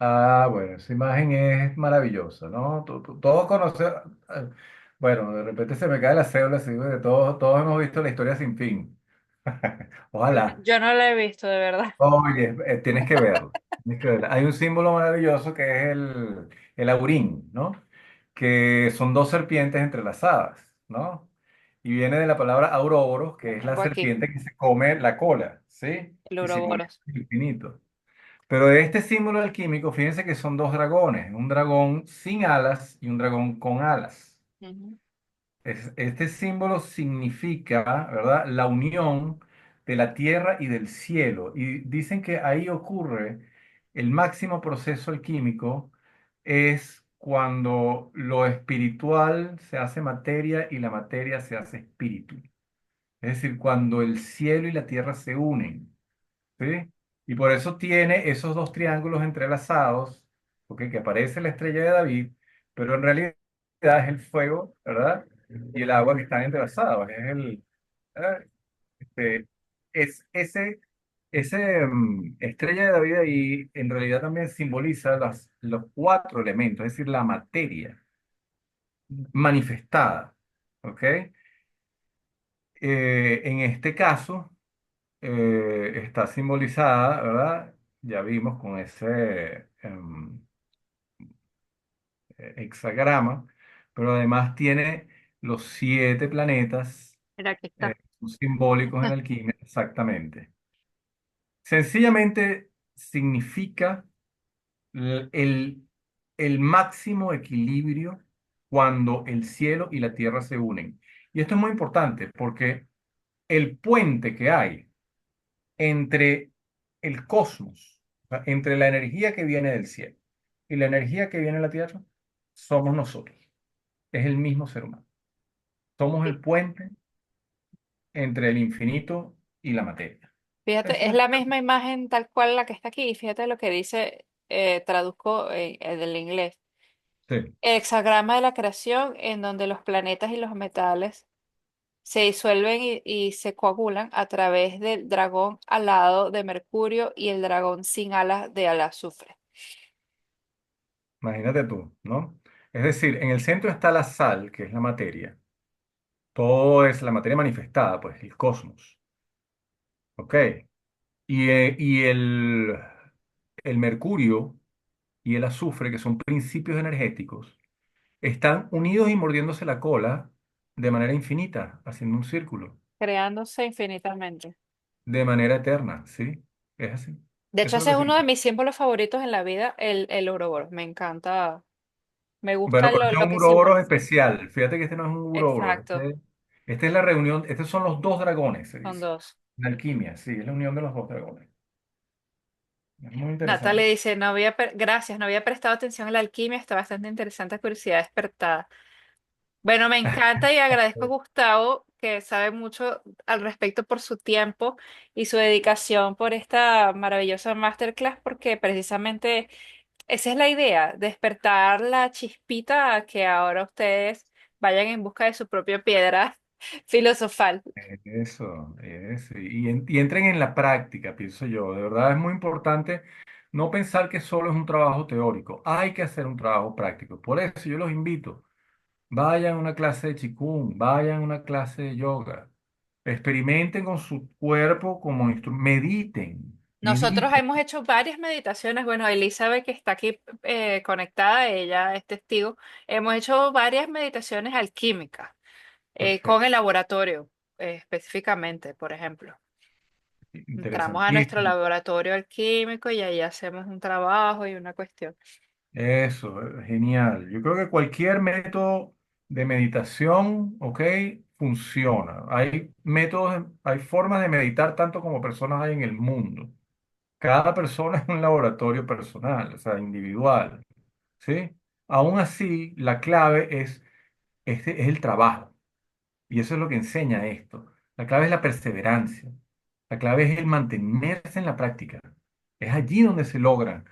Ah, bueno, esa imagen es maravillosa, ¿no? Todos conocemos, bueno, de repente se me cae la cédula, así de todos hemos visto la historia sin fin. Ojalá. Yo no la he visto, de verdad. Oye, tienes que verlo. Tienes que verlo. Hay un símbolo maravilloso que es el aurín, ¿no? Que son dos serpientes entrelazadas, ¿no? Y viene de la palabra auroboros, Lo que es la tengo aquí, serpiente que se come la cola, ¿sí? el Y simboliza Ouroboros. el infinito. Pero de este símbolo alquímico, fíjense que son dos dragones, un dragón sin alas y un dragón con alas. Ujú. Este símbolo significa, ¿verdad?, la unión de la tierra y del cielo. Y dicen que ahí ocurre el máximo proceso alquímico, es cuando lo espiritual se hace materia y la materia se hace espíritu. Es decir, cuando el cielo y la tierra se unen. ¿Sí? Y por eso tiene esos dos triángulos entrelazados, porque que aparece la estrella de David, pero en realidad es el fuego, ¿verdad? Y el agua que están entrelazados. ¿Eh? Este, es ese estrella de David ahí en realidad también simboliza los cuatro elementos, es decir, la materia manifestada. ¿Ok? En este caso está simbolizada, ¿verdad? Ya vimos con ese hexagrama, pero además tiene los siete planetas Mira, aquí está. simbólicos en alquimia, exactamente. Sencillamente significa l- el, el máximo equilibrio cuando el cielo y la tierra se unen. Y esto es muy importante porque el puente que hay entre el cosmos, o sea, entre la energía que viene del cielo y la energía que viene de la tierra, somos nosotros. Es el mismo ser humano. Somos Sí. el puente entre el infinito y la materia. Fíjate, Eso es es. la misma imagen tal cual la que está aquí. Y fíjate lo que dice, traduzco del inglés. Sí. El hexagrama de la creación en donde los planetas y los metales se disuelven y se coagulan a través del dragón alado de Mercurio y el dragón sin alas de al azufre. Imagínate tú, ¿no? Es decir, en el centro está la sal, que es la materia. Todo es la materia manifestada, pues el cosmos. ¿Ok? Y el mercurio y el azufre, que son principios energéticos, están unidos y mordiéndose la cola de manera infinita, haciendo un círculo, Creándose infinitamente. de manera eterna, ¿sí? Es así. De hecho, Eso es ese lo es que uno de significa. mis símbolos favoritos en la vida, el Ouroboros. Me encanta, me Bueno, gusta pero este es lo un que Ouroboros simboliza. especial. Fíjate que este no es un Ouroboros. Exacto, Este es la reunión, estos son los dos dragones, se son dice. dos. La alquimia, sí, es la unión de los dos dragones. Es muy Natalie interesante. dice, gracias, no había prestado atención a la alquimia, está bastante interesante, curiosidad despertada. Bueno, me encanta y agradezco a Gustavo, que sabe mucho al respecto por su tiempo y su dedicación por esta maravillosa masterclass, porque precisamente esa es la idea, despertar la chispita a que ahora ustedes vayan en busca de su propia piedra filosofal. Eso. Y entren en la práctica, pienso yo. De verdad es muy importante no pensar que solo es un trabajo teórico. Hay que hacer un trabajo práctico. Por eso yo los invito. Vayan a una clase de Qigong, vayan a una clase de yoga. Experimenten con su cuerpo como instrumento. Mediten, Nosotros mediten. hemos hecho varias meditaciones. Bueno, Elizabeth, que está aquí conectada, ella es testigo. Hemos hecho varias meditaciones alquímicas con el Perfecto. laboratorio, específicamente, por ejemplo. Entramos a nuestro Interesantísimo. laboratorio alquímico y ahí hacemos un trabajo y una cuestión. Eso, genial. Yo creo que cualquier método de meditación, ¿ok? Funciona. Hay métodos, hay formas de meditar tanto como personas hay en el mundo. Cada persona es un laboratorio personal, o sea, individual, ¿sí? Aún así, la clave es el trabajo. Y eso es lo que enseña esto. La clave es la perseverancia. La clave es el mantenerse en la práctica. Es allí donde se logran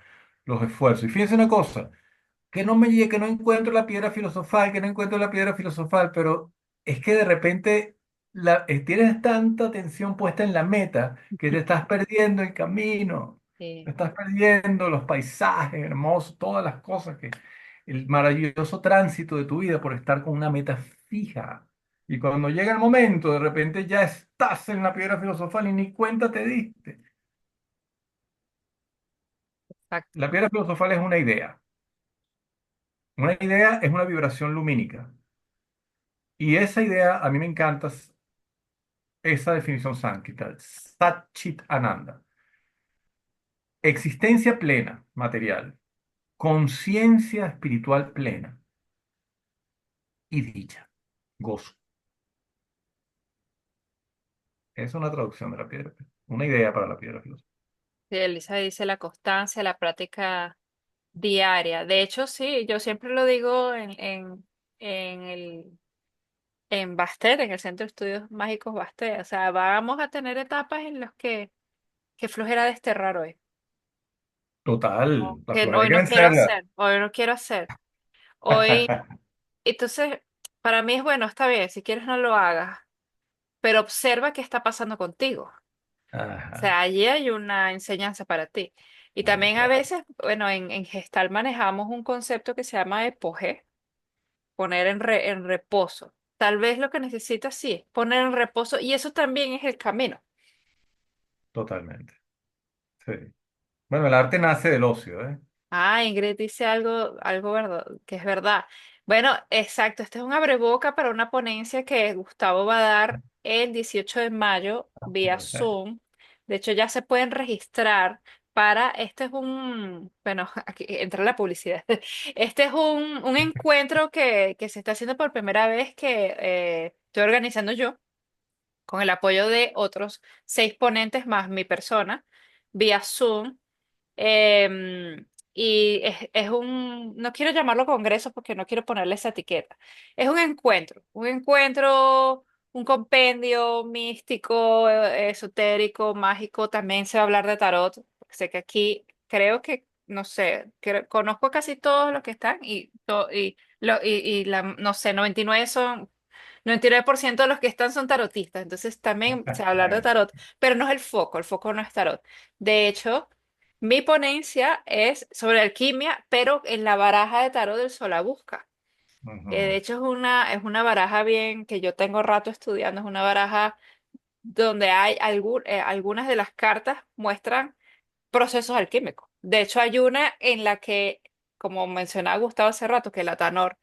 los esfuerzos. Y fíjense una cosa que no me llegue, que no encuentro la piedra filosofal, que no encuentro la piedra filosofal, pero es que de repente tienes tanta atención puesta en la meta que te estás perdiendo el camino, te Sí, estás perdiendo los paisajes hermosos, todas las cosas el maravilloso tránsito de tu vida por estar con una meta fija. Y cuando llega el momento, de repente ya estás en la piedra filosofal y ni cuenta te diste. exacto. La piedra filosofal es una idea. Una idea es una vibración lumínica. Y esa idea, a mí me encanta esa definición sánscrita, Sat Chit Ananda. Existencia plena, material, conciencia espiritual plena y dicha, gozo. Es una traducción de la piedra, una idea para la piedra filosofal. Sí, Elisa dice la constancia, la práctica diaria. De hecho, sí, yo siempre lo digo en en Bastet, en el Centro de Estudios Mágicos Bastet. O sea, vamos a tener etapas en las que flojera desterrar hoy. Total, O la que flojera hay hoy que no quiero vencerla. hacer, hoy no quiero hacer. Hoy, entonces, para mí es bueno, está bien, si quieres no lo hagas, pero observa qué está pasando contigo. O Ajá, sea, allí hay una enseñanza para ti. Y también a claro, veces, bueno, en Gestal manejamos un concepto que se llama epoge, poner en reposo. Tal vez lo que necesitas sí es poner en reposo y eso también es el camino. totalmente. Sí. Bueno, el arte nace del ocio, ¿eh? Ah, Ingrid dice algo verdad, que es verdad. Bueno, exacto. Este es un abreboca para una ponencia que Gustavo va a dar el 18 de mayo vía Zoom. De hecho, ya se pueden registrar para, este es bueno, aquí entra la publicidad. Este es un encuentro que se está haciendo por primera vez que estoy organizando yo con el apoyo de otros 6 ponentes más mi persona vía Zoom. Y es no quiero llamarlo congreso porque no quiero ponerle esa etiqueta. Es un encuentro, un compendio místico, esotérico, mágico. También se va a hablar de tarot. Sé que aquí creo que, no sé, conozco a casi todos los que están y no sé, 99 son 99% de los que están son tarotistas, entonces también se va a hablar de Bueno, tarot, pero no es el foco no es tarot. De hecho, mi ponencia es sobre alquimia, pero en la baraja de tarot del Solabusca, que de ujú, hecho es una baraja bien que yo tengo rato estudiando, es una baraja donde hay algunas de las cartas muestran procesos alquímicos. De hecho, hay una en la que, como mencionaba Gustavo hace rato, que el Atanor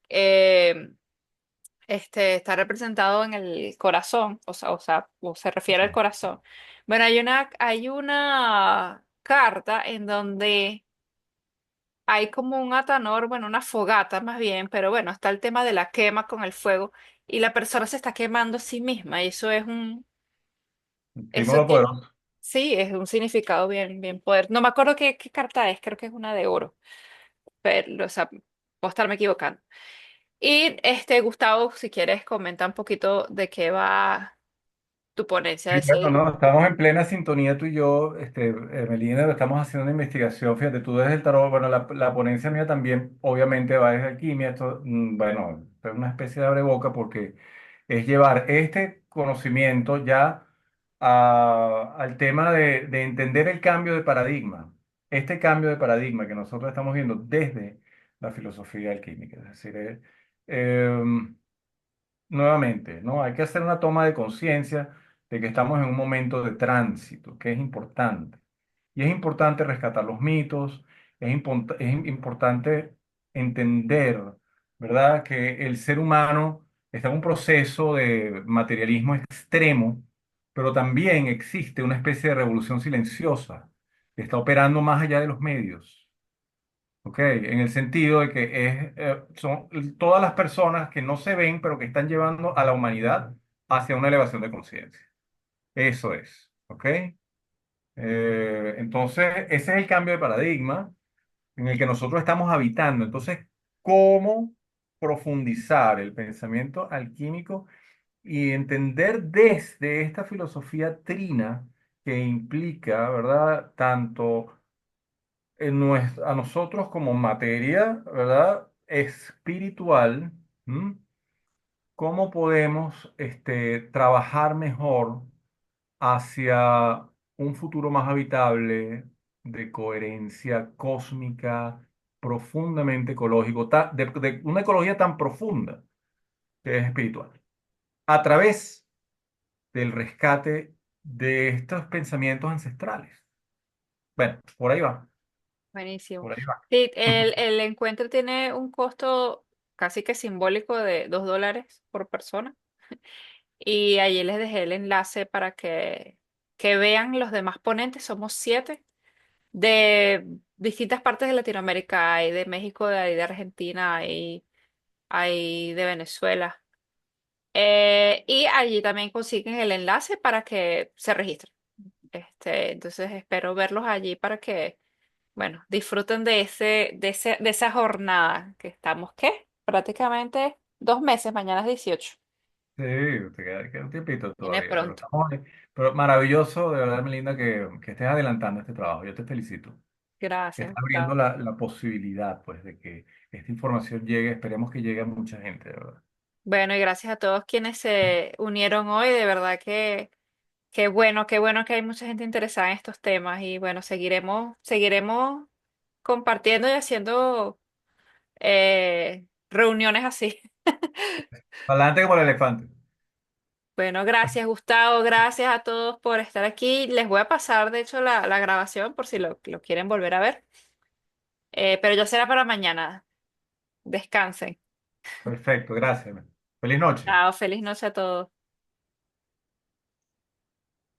eh, está representado en el corazón, o se refiere al sí, corazón. Bueno, hay una carta en donde hay como un Atanor, bueno, una fogata más bien, pero bueno, está el tema de la quema con el fuego y la persona se está quemando a sí misma y eso símbolo tiene, poderoso. sí, es un significado bien poder. No me acuerdo qué carta es, creo que es una de oro, pero, o sea, puedo estarme equivocando. Y Gustavo, si quieres, comenta un poquito de qué va tu ponencia Sí, de ese bueno, día. no, estamos en plena sintonía tú y yo, Melina, estamos haciendo una investigación, fíjate, tú desde el tarot, bueno, la ponencia mía también obviamente va desde alquimia, esto, bueno, es una especie de abreboca porque es llevar este conocimiento ya al tema de entender el cambio de paradigma, este cambio de paradigma que nosotros estamos viendo desde la filosofía alquímica, es decir, em, nuevamente, ¿no? Hay que hacer una toma de conciencia de que estamos en un momento de tránsito, que es importante. Y es importante rescatar los mitos, es importante entender, ¿verdad?, que el ser humano está en un proceso de materialismo extremo, pero también existe una especie de revolución silenciosa que está operando más allá de los medios. ¿Ok? En el sentido de que son todas las personas que no se ven, pero que están llevando a la humanidad hacia una elevación de conciencia. Eso es. ¿Ok? Entonces, ese es el cambio de paradigma en el que nosotros estamos habitando. Entonces, ¿cómo profundizar el pensamiento alquímico y entender desde esta filosofía trina que implica, ¿verdad? Tanto a nosotros como materia, ¿verdad? Espiritual, ¿m? ¿Cómo podemos trabajar mejor hacia un futuro más habitable, de coherencia cósmica, profundamente ecológico, de una ecología tan profunda que es espiritual, a través del rescate de estos pensamientos ancestrales? Bueno, por ahí va, Buenísimo. por ahí va. Sí, el encuentro tiene un costo casi que simbólico de $2 por persona. Y allí les dejé el enlace para que vean los demás ponentes. Somos 7 de distintas partes de Latinoamérica. Hay de México, de Argentina, hay de Venezuela. Y allí también consiguen el enlace para que se registren. Entonces espero verlos allí para que, bueno, disfruten de esa jornada que estamos, ¿qué? Prácticamente 2 meses, mañana es 18. Sí, te queda un tiempito Viene todavía, pero pronto. estamos, pero maravilloso, de verdad, Melinda, que estés adelantando este trabajo. Yo te felicito. Que Gracias, estás abriendo Gustavo. la posibilidad, pues, de que esta información llegue, esperemos que llegue a mucha gente, de verdad. Bueno, y gracias a todos quienes se unieron hoy. De verdad que qué bueno que hay mucha gente interesada en estos temas. Y bueno, seguiremos compartiendo y haciendo reuniones así. Adelante como el elefante. Bueno, gracias, Gustavo. Gracias a todos por estar aquí. Les voy a pasar, de hecho, la grabación por si lo quieren volver a ver. Pero ya será para mañana. Descansen. Perfecto, gracias. Feliz noche. Chao, feliz noche a todos.